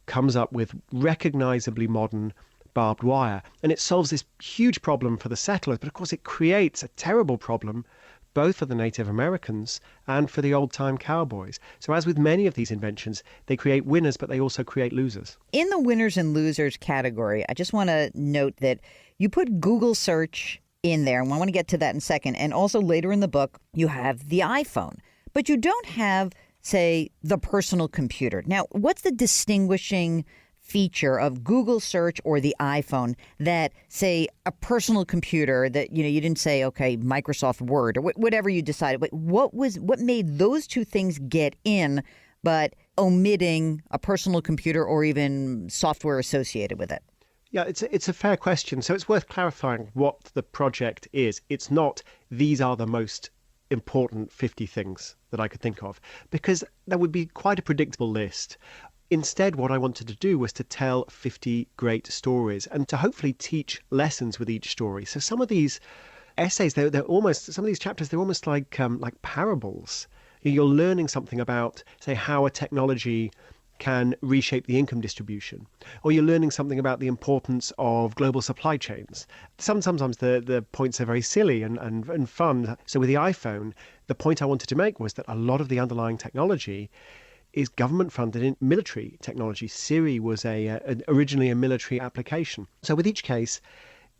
comes up with recognizably modern barbed wire. And it solves this huge problem for the settlers. But of course, it creates a terrible problem both for the Native Americans and for the old-time cowboys. So as with many of these inventions, they create winners, but they also create losers. In the winners and losers category, I just want to note that you put Google search in there, and I want to get to that in a second. And also later in the book, you have the iPhone, but you don't have, say, the personal computer. Now, what's the distinguishing feature of Google search or the iPhone that, say, a personal computer that, you didn't say, okay, Microsoft Word or whatever you decided. But what made those two things get in, but omitting a personal computer or even software associated with it? Yeah, it's a fair question. So it's worth clarifying what the project is. It's not, these are the most important 50 things that I could think of, because that would be quite a predictable list. Instead, what I wanted to do was to tell 50 great stories and to hopefully teach lessons with each story. So some of these essays, they're almost, some of these chapters, they're almost like parables. You're learning something about, say, how a technology can reshape the income distribution, or you're learning something about the importance of global supply chains. Sometimes the points are very silly and fun. So with the iPhone, the point I wanted to make was that a lot of the underlying technology is government-funded in military technology. Siri was originally a military application. So with each case,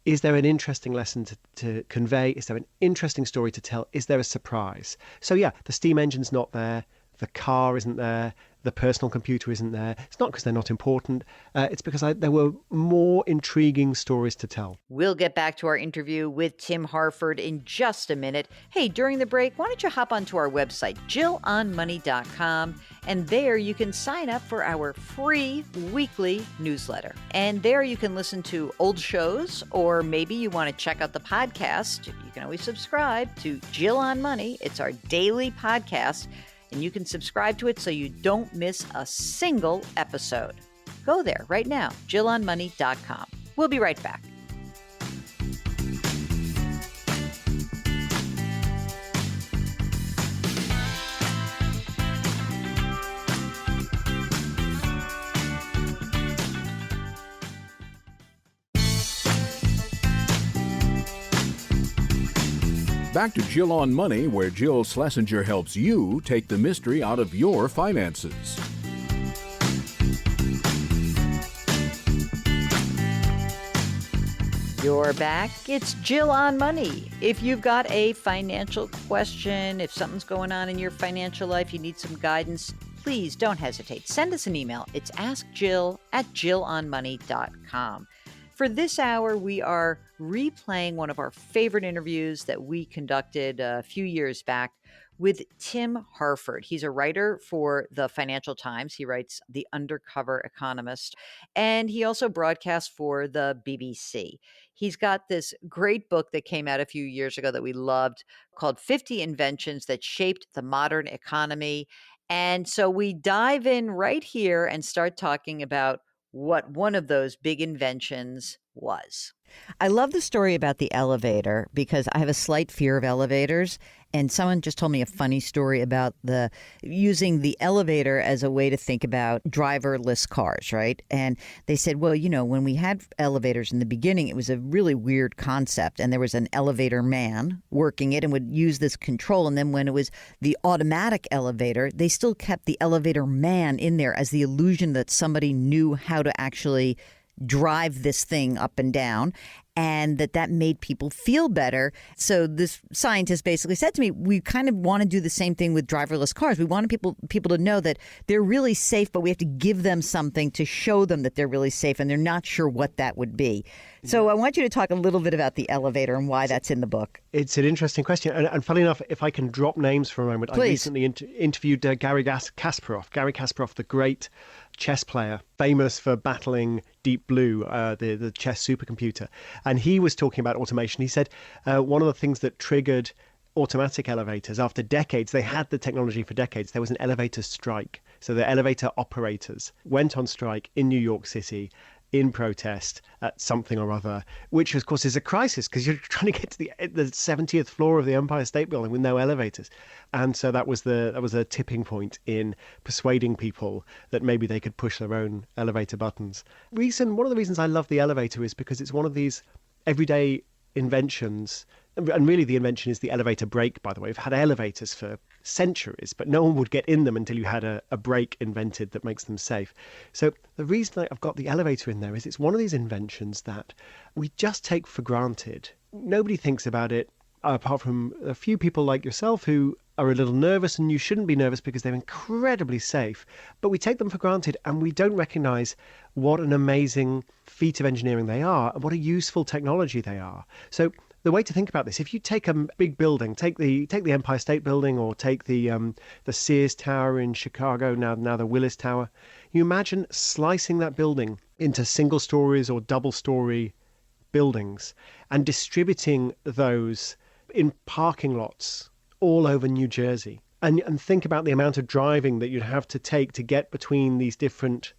is there an interesting lesson to convey? Is there an interesting story to tell? Is there a surprise? So yeah, the steam engine's not there. The car isn't there. The personal computer isn't there. It's not because they're not important. It's because there were more intriguing stories to tell. We'll get back to our interview with Tim Harford in just a minute. Hey, during the break, why don't you hop onto our website, jillonmoney.com, and there you can sign up for our free weekly newsletter. And there you can listen to old shows, or maybe you want to check out the podcast. You can always subscribe to Jill on Money. It's our daily podcast, and you can subscribe to it so you don't miss a single episode. Go there right now, jillonmoney.com. We'll be right back. Back to Jill on Money, where Jill Schlesinger helps you take the mystery out of your finances. You're back. It's Jill on Money. If you've got a financial question, if something's going on in your financial life, you need some guidance, please don't hesitate. Send us an email. It's askjill@jillonmoney.com. For this hour, we are replaying one of our favorite interviews that we conducted a few years back with Tim Harford. He's a writer for the Financial Times. He writes The Undercover Economist, and he also broadcasts for the BBC. He's got this great book that came out a few years ago that we loved called 50 Inventions That Shaped the Modern Economy. And so we dive in right here and start talking about what one of those big inventions was. I love the story about the elevator because I have a slight fear of elevators. And someone just told me a funny story about using the elevator as a way to think about driverless cars, right? And they said, well, when we had elevators in the beginning, it was a really weird concept. And there was an elevator man working it and would use this control. And then when it was the automatic elevator, they still kept the elevator man in there as the illusion that somebody knew how to actually drive this thing up and down, and that made people feel better. So this scientist basically said to me, we kind of want to do the same thing with driverless cars. We want people to know that they're really safe, but we have to give them something to show them that they're really safe, and they're not sure what that would be. So I want you to talk a little bit about the elevator and why that's in the book. It's an interesting question. And funny enough, if I can drop names for a moment, Please. I recently interviewed Garry Kasparov. Garry Kasparov, the great chess player, famous for battling Deep Blue, the chess supercomputer. And he was talking about automation. He said one of the things that triggered automatic elevators, after decades, they had the technology for decades, there was an elevator strike. So the elevator operators went on strike in New York City in protest at something or other, which of course is a crisis because you're trying to get to the 70th floor of the Empire State Building with no elevators. And so that was a tipping point in persuading people that maybe they could push their own elevator buttons. One of the reasons I love the elevator is because it's one of these everyday inventions. And really the invention is the elevator brake, by the way. We've had elevators for centuries, but no one would get in them until you had a brake invented that makes them safe. So the reason I've got the elevator in there is it's one of these inventions that we just take for granted. Nobody thinks about it, apart from a few people like yourself who are a little nervous, and you shouldn't be nervous because they're incredibly safe. But we take them for granted and we don't recognize what an amazing feat of engineering they are and what a useful technology they are. So the way to think about this, if you take a big building, take the Empire State Building, or take the Sears Tower in Chicago, now the Willis Tower, you imagine slicing that building into single stories or double story buildings and distributing those in parking lots all over New Jersey. And think about the amount of driving that you'd have to take to get between these different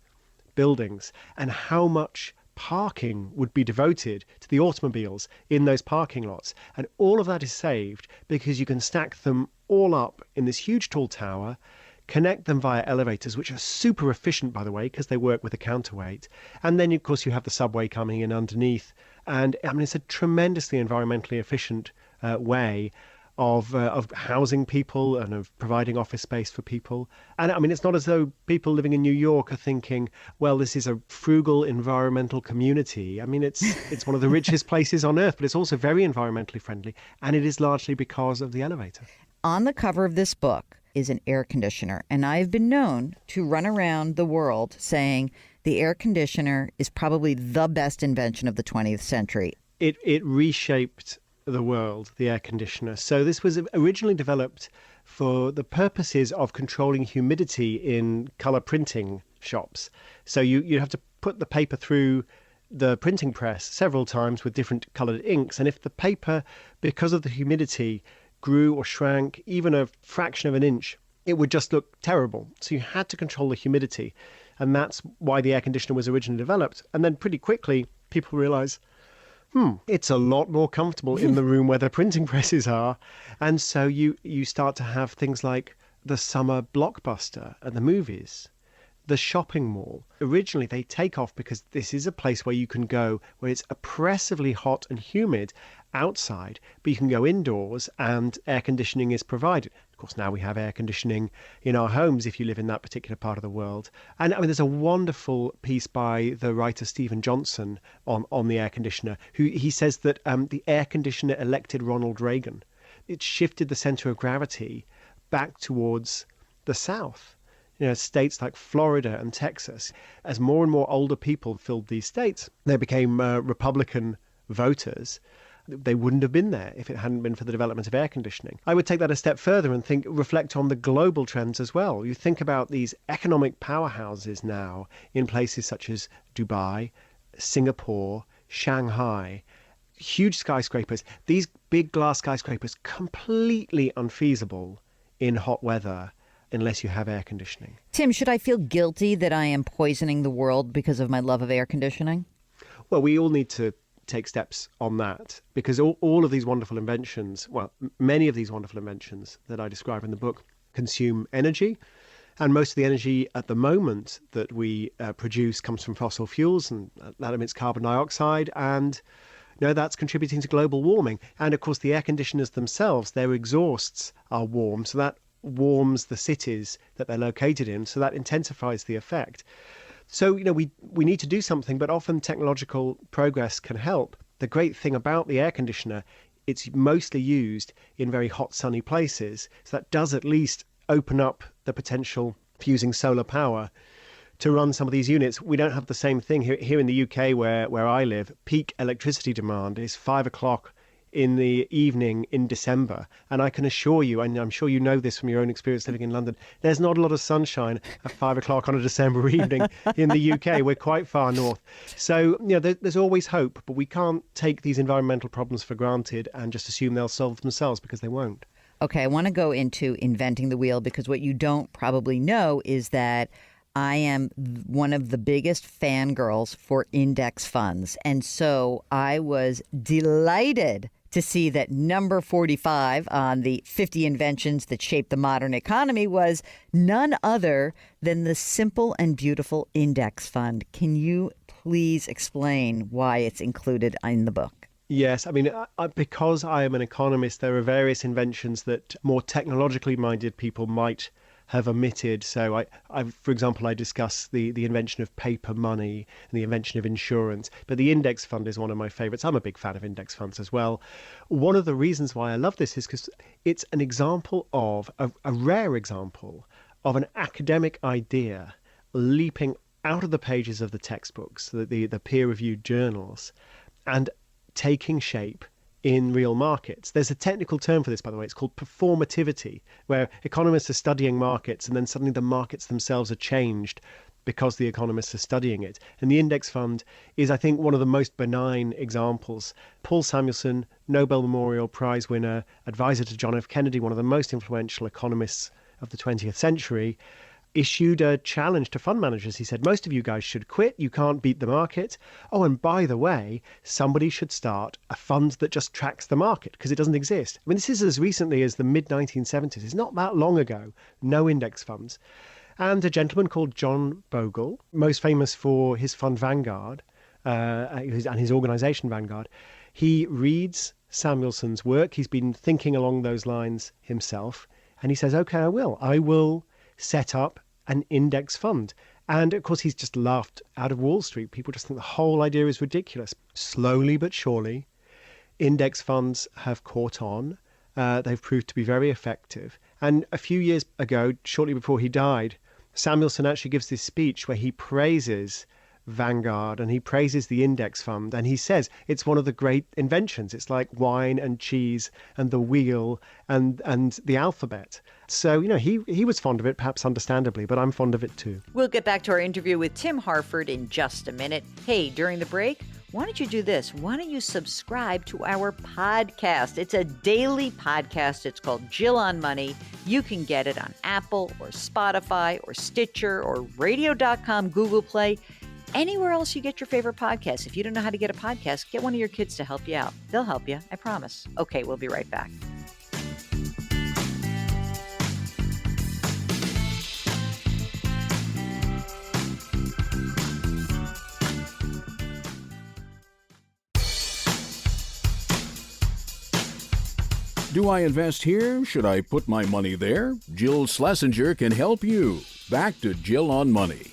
buildings, and how much parking would be devoted to the automobiles in those parking lots. And all of that is saved because you can stack them all up in this huge tall tower, connect them via elevators, which are super efficient, by the way, because they work with a counterweight. And then, of course, you have the subway coming in underneath. And I mean, it's a tremendously environmentally efficient way of housing people and of providing office space for people. And I mean, it's not as though people living in New York are thinking, well, this is a frugal environmental community. I mean, it's one of the richest places on earth, but it's also very environmentally friendly. And it is largely because of the elevator. On the cover of this book is an air conditioner, and I've been known to run around the world saying the air conditioner is probably the best invention of the 20th century. It reshaped the world, the air conditioner. So this was originally developed for the purposes of controlling humidity in color printing shops. So you have to put the paper through the printing press several times with different colored inks. And if the paper, because of the humidity, grew or shrank even a fraction of an inch, it would just look terrible. So you had to control the humidity. And that's why the air conditioner was originally developed. And then pretty quickly, people realize, it's a lot more comfortable in the room where the printing presses are. And so you start to have things like the summer blockbuster at the movies, the shopping mall. Originally, they take off because this is a place where you can go where it's oppressively hot and humid outside, but you can go indoors and air conditioning is provided. Of course, now we have air conditioning in our homes if you live in that particular part of the world. And I mean, there's a wonderful piece by the writer Stephen Johnson on the air conditioner, who he says that the air conditioner elected Ronald Reagan. It shifted the center of gravity back towards the South. States like Florida and Texas, as more and more older people filled these states, they became Republican voters. They wouldn't have been there if it hadn't been for the development of air conditioning. I would take that a step further and reflect on the global trends as well. You think about these economic powerhouses now in places such as Dubai, Singapore, Shanghai, huge skyscrapers. These big glass skyscrapers, completely unfeasible in hot weather unless you have air conditioning. Tim, should I feel guilty that I am poisoning the world because of my love of air conditioning? Well, we all need to take steps on that, because all of these wonderful inventions, well, many of these wonderful inventions that I describe in the book consume energy. And most of the energy at the moment that we produce comes from fossil fuels, and that emits carbon dioxide. And that's contributing to global warming. And of course, the air conditioners themselves, their exhausts are warm. So that warms the cities that they're located in. So that intensifies the effect. So, we need to do something, but often technological progress can help. The great thing about the air conditioner, it's mostly used in very hot, sunny places. So that does at least open up the potential for using solar power to run some of these units. We don't have the same thing here in the UK where I live. Peak electricity demand is 5 o'clock in the evening in December. And I can assure you, and I'm sure you know this from your own experience living in London, there's not a lot of sunshine at 5 o'clock on a December evening in the UK. We're quite far north. So, there's always hope, but we can't take these environmental problems for granted and just assume they'll solve themselves, because they won't. Okay, I want to go into inventing the wheel, because what you don't probably know is that I am one of the biggest fangirls for index funds. And so I was delighted to see that number 45 on the 50 inventions that shaped the modern economy was none other than the simple and beautiful index fund. Can you please explain why it's included in the book? Yes, I mean, because I am an economist, there are various inventions that more technologically minded people might have omitted. So for example, I discuss the invention of paper money and the invention of insurance. But the index fund is one of my favorites. I'm a big fan of index funds as well. One of the reasons why I love this is because it's an example of, a rare example of an academic idea leaping out of the pages of the textbooks, the peer-reviewed journals, and taking shape in real markets. There's a technical term for this, by the way. It's called performativity, where economists are studying markets and then suddenly the markets themselves are changed because the economists are studying it. And the index fund is, I think, one of the most benign examples. Paul Samuelson, Nobel Memorial Prize winner, advisor to John F. Kennedy, one of the most influential economists of the 20th century, issued a challenge to fund managers. He said, most of you guys should quit. You can't beat the market. Oh, and by the way, somebody should start a fund that just tracks the market because it doesn't exist. I mean, this is as recently as the mid-1970s. It's not that long ago. No index funds. And a gentleman called John Bogle, most famous for his fund Vanguard and his organization Vanguard, he reads Samuelson's work. He's been thinking along those lines himself. And he says, okay, I will set up an index fund. And of course, he's just laughed out of Wall Street. People just think the whole idea is ridiculous. Slowly but surely, index funds have caught on. They've proved to be very effective. And a few years ago, shortly before he died, Samuelson actually gives this speech where he praises Vanguard and he praises the index fund. And he says it's one of the great inventions. It's like wine and cheese and the wheel and the alphabet. So, he was fond of it, perhaps understandably, but I'm fond of it too. We'll get back to our interview with Tim Harford in just a minute. Hey, during the break, why don't you do this? Why don't you subscribe to our podcast? It's a daily podcast. It's called Jill on Money. You can get it on Apple or Spotify or Stitcher or radio.com, Google Play, anywhere else you get your favorite podcast. If you don't know how to get a podcast, get one of your kids to help you out. They'll help you, I promise. Okay, we'll be right back. Do I invest here? Should I put my money there? Jill Schlesinger can help you. Back to Jill on Money.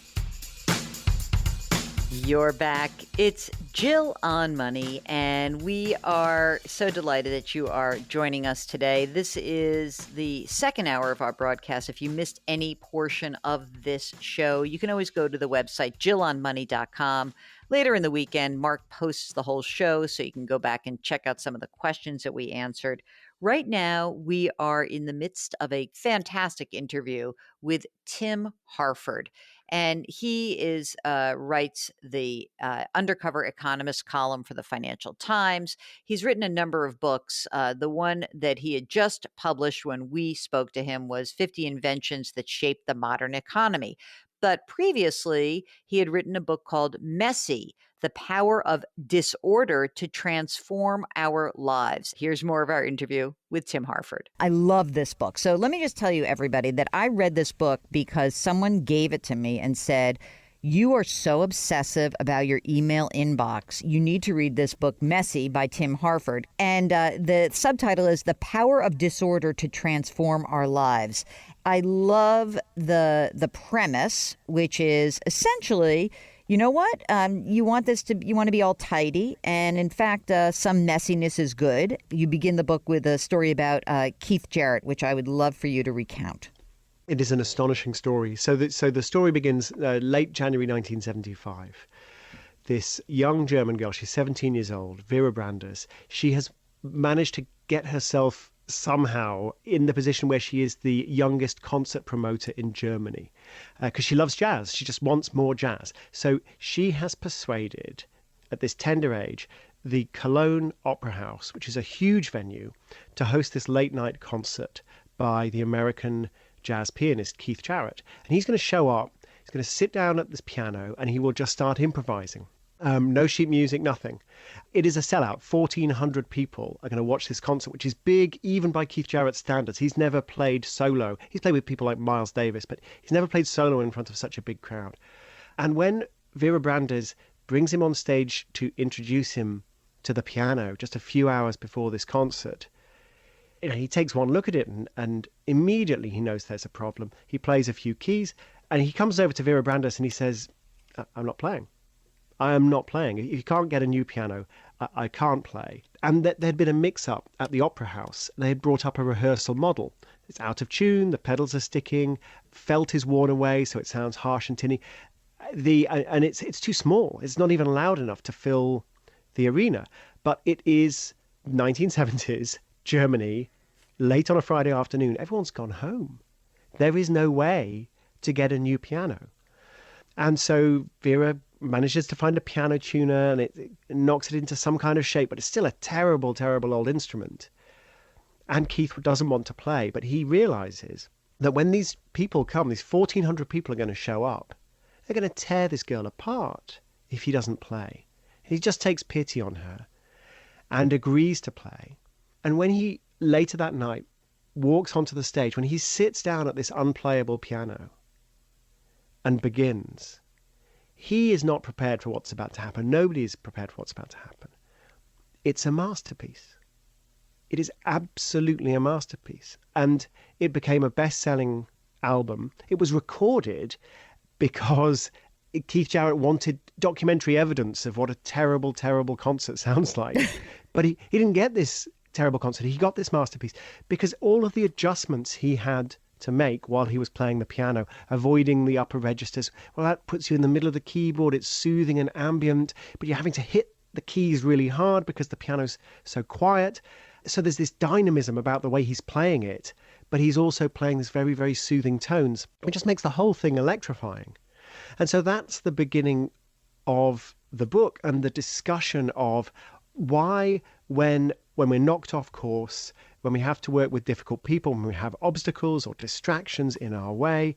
You're back. It's Jill on Money, and we are so delighted that you are joining us today. This is the second hour of our broadcast. If you missed any portion of this show, you can always go to the website, jillonmoney.com. Later in the weekend, Mark posts the whole show, so you can go back and check out some of the questions that we answered. Right now, we are in the midst of a fantastic interview with Tim Harford. And he writes the Undercover Economist column for the Financial Times. He's written a number of books. The one that he had just published when we spoke to him was 50 Inventions That Shaped the Modern Economy. But previously, he had written a book called Messy, The Power of Disorder to Transform Our Lives. Here's more of our interview with Tim Harford. I love this book. So let me just tell you, everybody, that I read this book because someone gave it to me and said, you are so obsessive about your email inbox. You need to read this book, Messy, by Tim Harford. And the subtitle is The Power of Disorder to Transform Our Lives. I love the premise, which is essentially, you know what? You want to be all tidy. And in fact, some messiness is good. You begin the book with a story about Keith Jarrett, which I would love for you to recount. It is an astonishing story. So the story begins late January 1975. This young German girl, she's 17 years old, Vera Branders, she has managed to get herself somehow in the position where she is the youngest concert promoter in Germany because she loves jazz. She just wants more jazz. So she has persuaded, at this tender age, the Cologne Opera House, which is a huge venue, to host this late night concert by the American jazz pianist Keith Jarrett. And he's going to show up, he's going to sit down at this piano, and he will just start improvising. No sheet music, nothing. It is a sellout. 1,400 people are going to watch this concert, which is big even by Keith Jarrett's standards. He's never played solo. He's played with people like Miles Davis, but he's never played solo in front of such a big crowd. And when Vera Branders brings him on stage to introduce him to the piano just a few hours before this concert, he takes one look at it and immediately he knows there's a problem. He plays a few keys and he comes over to Vera Branders and he says, I'm not playing. I am not playing. If you can't get a new piano, I can't play. And there'd been a mix-up at the Opera House. They had brought up a rehearsal model. It's out of tune, the pedals are sticking, felt is worn away, so it sounds harsh and tinny. And it's too small. It's not even loud enough to fill the arena. But it is 1970s Germany, late on a Friday afternoon. Everyone's gone home. There is no way to get a new piano. And so Vera manages to find a piano tuner, and it knocks it into some kind of shape, but it's still a terrible, terrible old instrument. And Keith doesn't want to play, but he realizes that when these people come, these 1,400 people are going to show up, they're going to tear this girl apart if he doesn't play. He just takes pity on her and agrees to play. And when he, later that night, walks onto the stage, when he sits down at this unplayable piano and begins, he is not prepared for what's about to happen. Nobody is prepared for what's about to happen. It's a masterpiece. It is absolutely a masterpiece. And it became a best-selling album. It was recorded because Keith Jarrett wanted documentary evidence of what a terrible, terrible concert sounds like. But he didn't get this terrible concert. He got this masterpiece because all of the adjustments he had to make while he was playing the piano, avoiding the upper registers, well, that puts you in the middle of the keyboard. It's soothing and ambient, but you're having to hit the keys really hard because the piano's so quiet. So there's this dynamism about the way he's playing it, but he's also playing this very, very soothing tones. It just makes the whole thing electrifying. And so that's the beginning of the book and the discussion of why, when we're knocked off course, when we have to work with difficult people, when we have obstacles or distractions in our way,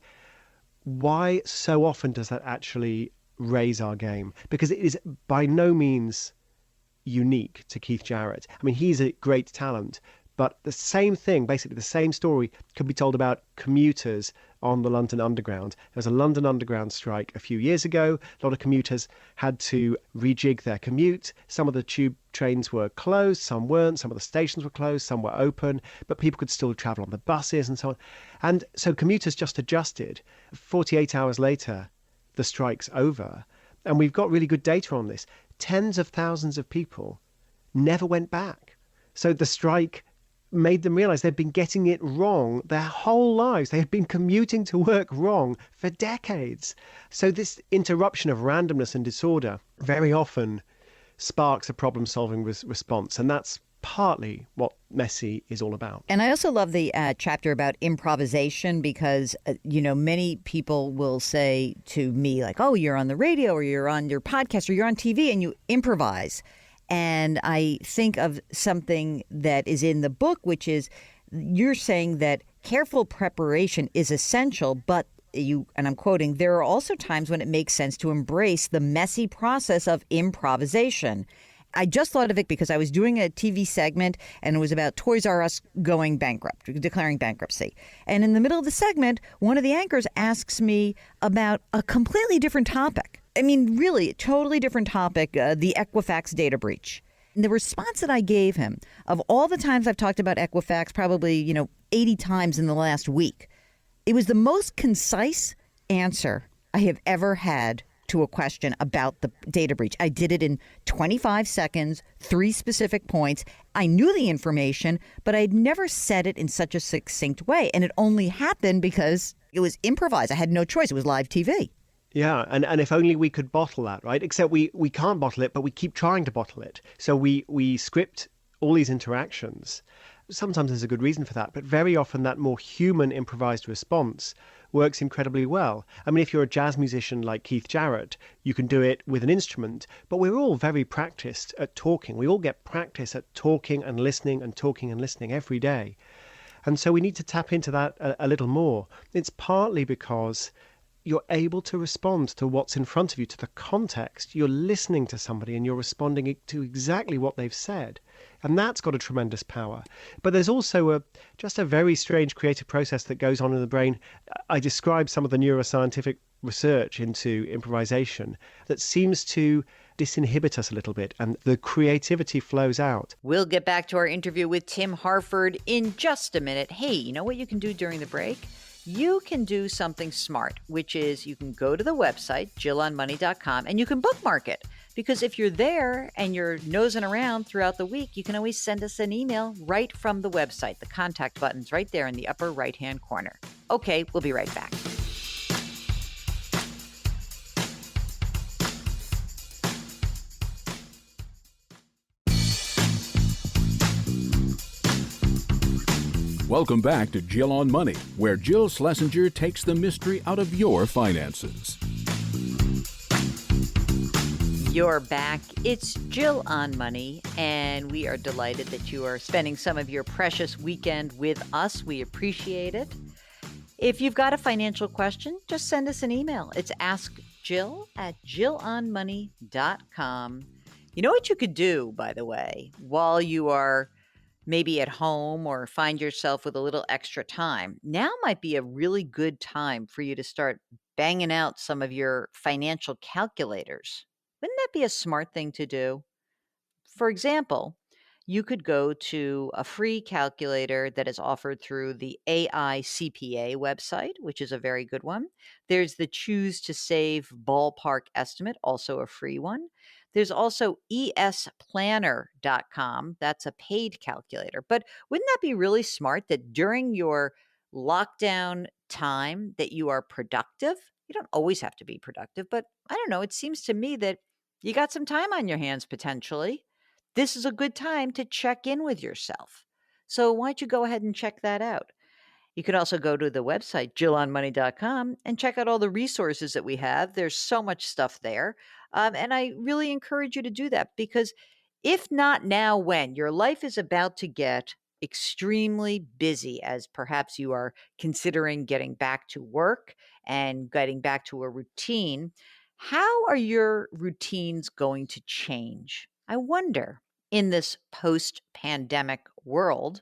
why so often does that actually raise our game? Because it is by no means unique to Keith Jarrett. I mean, he's a great talent, but the same thing, basically the same story, could be told about commuters on the London Underground. There was a London Underground strike a few years ago. A lot of commuters had to rejig their commute. Some of the tube trains were closed, some weren't. Some of the stations were closed, some were open, but people could still travel on the buses and so on. And so commuters just adjusted. 48 hours later, the strike's over. And we've got really good data on this. Tens of thousands of people never went back. So the strike made them realize they'd been getting it wrong their whole lives. They had been commuting to work wrong for decades. So this interruption of randomness and disorder very often sparks a problem-solving response. And that's partly what Messy is all about. And I also love the chapter about improvisation because, many people will say to me like, oh, you're on the radio or you're on your podcast or you're on TV and you improvise. And I think of something that is in the book, which is you're saying that careful preparation is essential, but and I'm quoting, there are also times when it makes sense to embrace the messy process of improvisation. I just thought of it because I was doing a TV segment and it was about Toys R Us going bankrupt, declaring bankruptcy. And in the middle of the segment, one of the anchors asks me about a completely different topic. I mean, really, totally different topic, the Equifax data breach. And the response that I gave him, of all the times I've talked about Equifax, probably, 80 times in the last week, it was the most concise answer I have ever had to a question about the data breach. I did it in 25 seconds, 3 specific points. I knew the information, but I'd never said it in such a succinct way. And it only happened because it was improvised. I had no choice. It was live TV. Yeah, and if only we could bottle that, right? Except we can't bottle it, but we keep trying to bottle it. So we script all these interactions. Sometimes there's a good reason for that, but very often that more human improvised response works incredibly well. I mean, if you're a jazz musician like Keith Jarrett, you can do it with an instrument, but we're all very practiced at talking. We all get practice at talking and listening and talking and listening every day. And so we need to tap into that a little more. It's partly because you're able to respond to what's in front of you, to the context. You're listening to somebody and you're responding to exactly what they've said. And that's got a tremendous power. But there's also just a very strange creative process that goes on in the brain. I describe some of the neuroscientific research into improvisation that seems to disinhibit us a little bit, and the creativity flows out. We'll get back to our interview with Tim Harford in just a minute. Hey, you know what you can do during the break? You can do something smart, which is you can go to the website, jillonmoney.com, and you can bookmark it. Because if you're there and you're nosing around throughout the week, you can always send us an email right from the website. The contact button's right there in the upper right-hand corner. Okay, we'll be right back. Welcome back to Jill on Money, where Jill Schlesinger takes the mystery out of your finances. You're back. It's Jill on Money, and we are delighted that you are spending some of your precious weekend with us. We appreciate it. If you've got a financial question, just send us an email. It's askjill@jillonmoney.com. You know what you could do, by the way, while you are maybe at home or find yourself with a little extra time? Now might be a really good time for you to start banging out some of your financial calculators. Wouldn't that be a smart thing to do? For example, you could go to a free calculator that is offered through the AI CPA website, which is a very good one. There's the Choose to Save Ballpark Estimate, also a free one. There's also esplanner.com. That's a paid calculator. But wouldn't that be really smart that during your lockdown time that you are productive? You don't always have to be productive, but I don't know. It seems to me that you got some time on your hands potentially. This is a good time to check in with yourself. So why don't you go ahead and check that out? You could also go to the website, jillonmoney.com, and check out all the resources that we have. There's so much stuff there. And I really encourage you to do that because if not now, when? Your life is about to get extremely busy as perhaps you are considering getting back to work and getting back to a routine. How are your routines going to change? I wonder, in this post-pandemic world,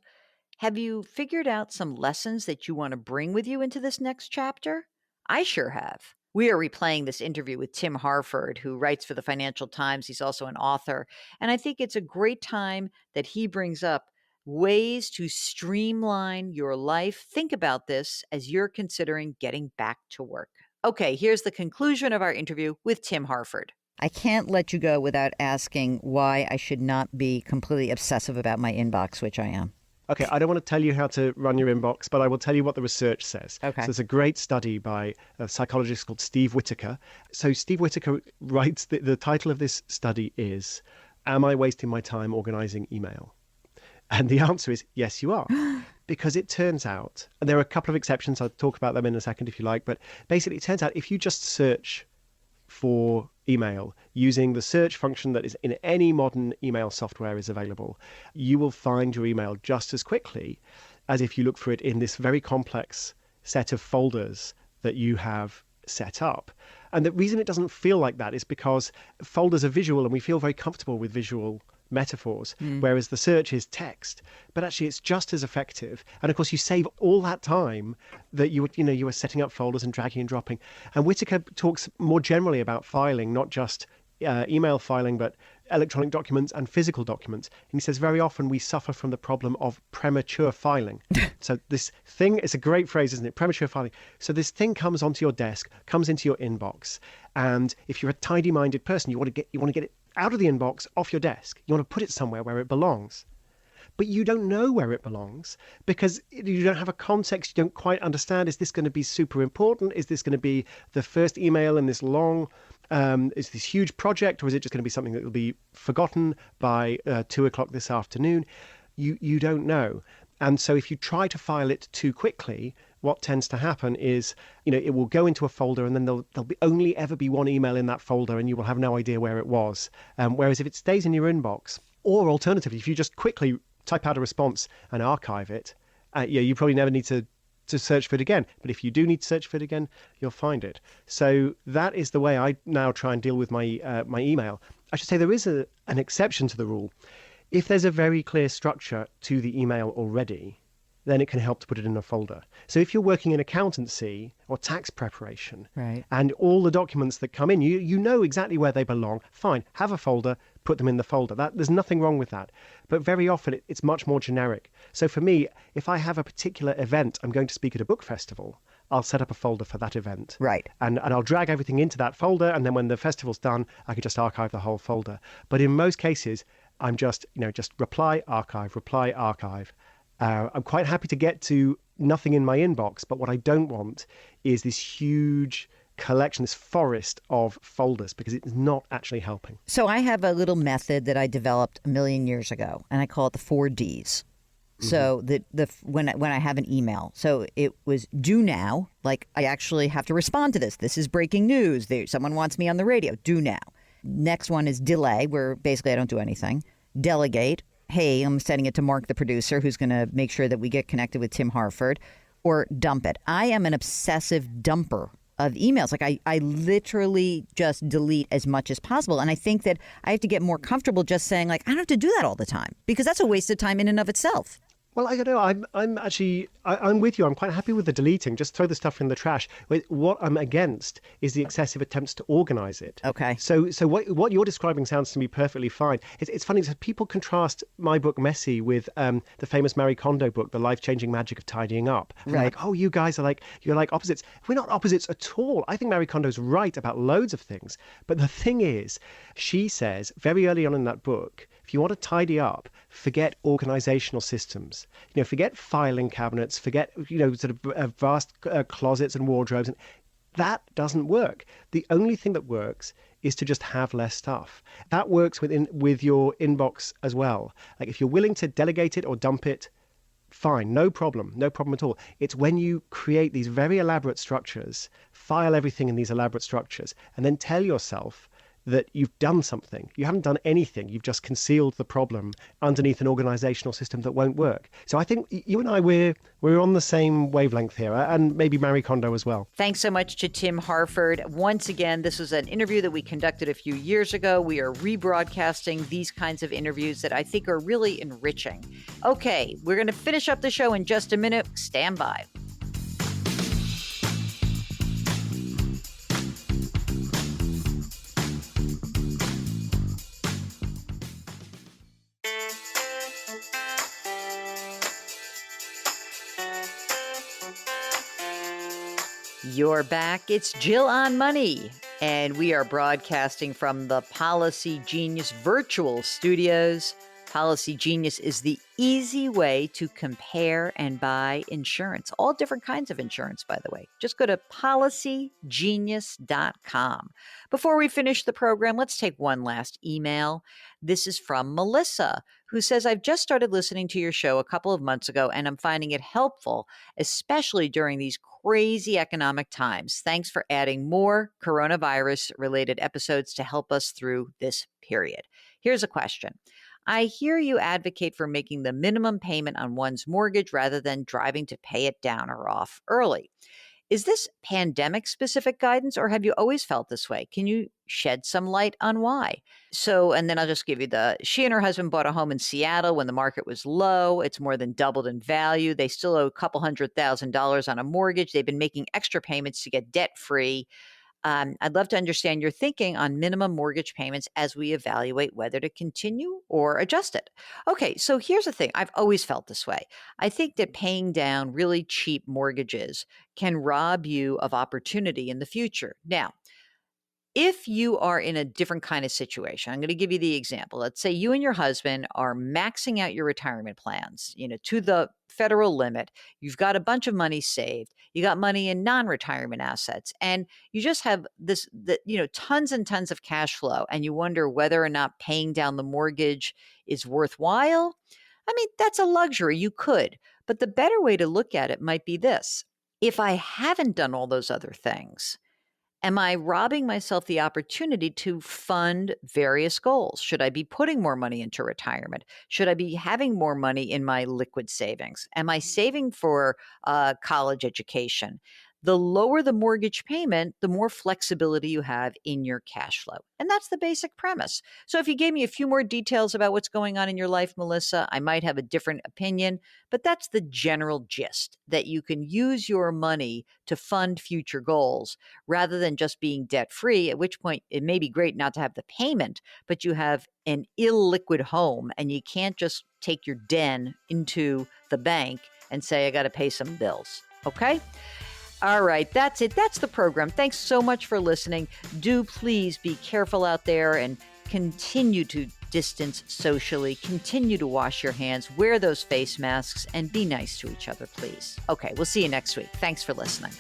have you figured out some lessons that you want to bring with you into this next chapter? I sure have. We are replaying this interview with Tim Harford, who writes for the Financial Times. He's also an author. And I think it's a great time that he brings up ways to streamline your life. Think about this as you're considering getting back to work. Okay, here's the conclusion of our interview with Tim Harford. I can't let you go without asking why I should not be completely obsessive about my inbox, which I am. Okay, I don't want to tell you how to run your inbox, but I will tell you what the research says. Okay. So there's a great study by a psychologist called Steve Whitaker. So Steve Whitaker writes, the title of this study is, Am I Wasting My Time Organizing Email? And the answer is, yes, you are. Because it turns out, and there are a couple of exceptions, I'll talk about them in a second if you like, but basically it turns out if you just search for email using the search function that is in any modern email software is available, you will find your email just as quickly as if you look for it in this very complex set of folders that you have set up. And the reason it doesn't feel like that is because folders are visual and we feel very comfortable with visual metaphors, whereas the search is text. But actually it's just as effective. And of course you save all that time that you were setting up folders and dragging and dropping. And Whitaker talks more generally about filing, not just email filing, but electronic documents and physical documents. And he says very often we suffer from the problem of premature filing. So this thing, it's a great phrase, isn't it? Premature filing. So this thing comes onto your desk, comes into your inbox. And if you're a tidy-minded person, you want to get it out of the inbox, off your desk. You want to put it somewhere where it belongs. But you don't know where it belongs because you don't have a context. You don't quite understand, is this going to be super important? Is this going to be the first email in this long, is this huge project? Or is it just going to be something that will be forgotten by 2 o'clock this afternoon? You don't know. And so if you try to file it too quickly, what tends to happen is, it will go into a folder and then there'll only ever be one email in that folder and you will have no idea where it was. Whereas if it stays in your inbox, or alternatively, if you just quickly type out a response and archive it, you probably never need to search for it again. But if you do need to search for it again, you'll find it. So that is the way I now try and deal with my my email. I should say there is an exception to the rule. If there's a very clear structure to the email already, then it can help to put it in a folder. So if you're working in accountancy or tax preparation, right, and all the documents that come in, you know exactly where they belong, fine, have a folder, put them in the folder. There's nothing wrong with that. But very often it's much more generic. So for me, if I have a particular event, I'm going to speak at a book festival, I'll set up a folder for that event. Right. And I'll drag everything into that folder, and then when the festival's done, I can just archive the whole folder. But in most cases, I'm just reply, archive, reply, archive. I'm quite happy to get to nothing in my inbox, but what I don't want is this huge collection, this forest of folders, because it's not actually helping. So I have a little method that I developed a million years ago, and I call it the 4 Ds. So when I have an email, so it was do now, like I actually have to respond to this. This is breaking news. Someone wants me on the radio. Do now. Next one is delay, where basically I don't do anything. Delegate. Hey, I'm sending it to Mark, the producer, who's going to make sure that we get connected with Tim Harford. Or dump it. I am an obsessive dumper of emails. Like I literally just delete as much as possible. And I think that I have to get more comfortable just saying, like, I don't have to do that all the time, because that's a waste of time in and of itself. Well, I don't know. I'm with you. I'm quite happy with the deleting. Just throw the stuff in the trash. What I'm against is the excessive attempts to organize it. Okay. So what you're describing sounds to me perfectly fine. It's funny because people contrast my book Messy with the famous Marie Kondo book, The Life-Changing Magic of Tidying Up. And they're like, oh, you guys are you're like opposites. We're not opposites at all. I think Marie Kondo's right about loads of things. But the thing is, she says very early on in that book, if you want to tidy up, forget organizational systems. Forget filing cabinets, forget, sort of vast closets and wardrobes. That doesn't work. The only thing that works is to just have less stuff. That works with your inbox as well. Like if you're willing to delegate it or dump it, fine, no problem at all. It's when you create these very elaborate structures, file everything in these elaborate structures, and then tell yourself that you've done something. You haven't done anything. You've just concealed the problem underneath an organizational system that won't work. So I think you and I, we're on the same wavelength here, and maybe Marie Kondo as well. Thanks so much to Tim Harford. Once again, this was an interview that we conducted a few years ago. We are rebroadcasting these kinds of interviews that I think are really enriching. Okay, we're going to finish up the show in just a minute. Stand by. You're back. It's Jill on Money, and we are broadcasting from the Policy Genius virtual studios. Policy Genius is the easy way to compare and buy insurance. All different kinds of insurance, by the way. Just go to policygenius.com. Before we finish the program, let's take one last email. This is from Melissa, who says, I've just started listening to your show a couple of months ago, and I'm finding it helpful, especially during these crazy economic times. Thanks for adding more coronavirus-related episodes to help us through this period. Here's a question. I hear you advocate for making the minimum payment on one's mortgage rather than driving to pay it down or off early. Is this pandemic-specific guidance, or have you always felt this way? Can you shed some light on why? And then I'll just give you she and her husband bought a home in Seattle when the market was low. It's more than doubled in value. They still owe a couple $100,000 on a mortgage. They've been making extra payments to get debt-free. I'd love to understand your thinking on minimum mortgage payments as we evaluate whether to continue or adjust it. Okay, so here's the thing. I've always felt this way. I think that paying down really cheap mortgages can rob you of opportunity in the future. Now, if you are in a different kind of situation, I'm going to give you the example. Let's say you and your husband are maxing out your retirement plans, to the federal limit. You've got a bunch of money saved. You got money in non-retirement assets, and you just have tons and tons of cash flow, and you wonder whether or not paying down the mortgage is worthwhile. I mean, that's a luxury. You could, but the better way to look at it might be this. If I haven't done all those other things, am I robbing myself the opportunity to fund various goals? Should I be putting more money into retirement? Should I be having more money in my liquid savings? Am I saving for college education? The lower the mortgage payment, the more flexibility you have in your cash flow. And that's the basic premise. So if you gave me a few more details about what's going on in your life, Melissa, I might have a different opinion, but that's the general gist, that you can use your money to fund future goals rather than just being debt-free, at which point it may be great not to have the payment, but you have an illiquid home and you can't just take your den into the bank and say, I got to pay some bills. Okay? All right, that's it. That's the program. Thanks so much for listening. Do please be careful out there and continue to distance socially. Continue to wash your hands, wear those face masks, and be nice to each other, please. Okay, we'll see you next week. Thanks for listening.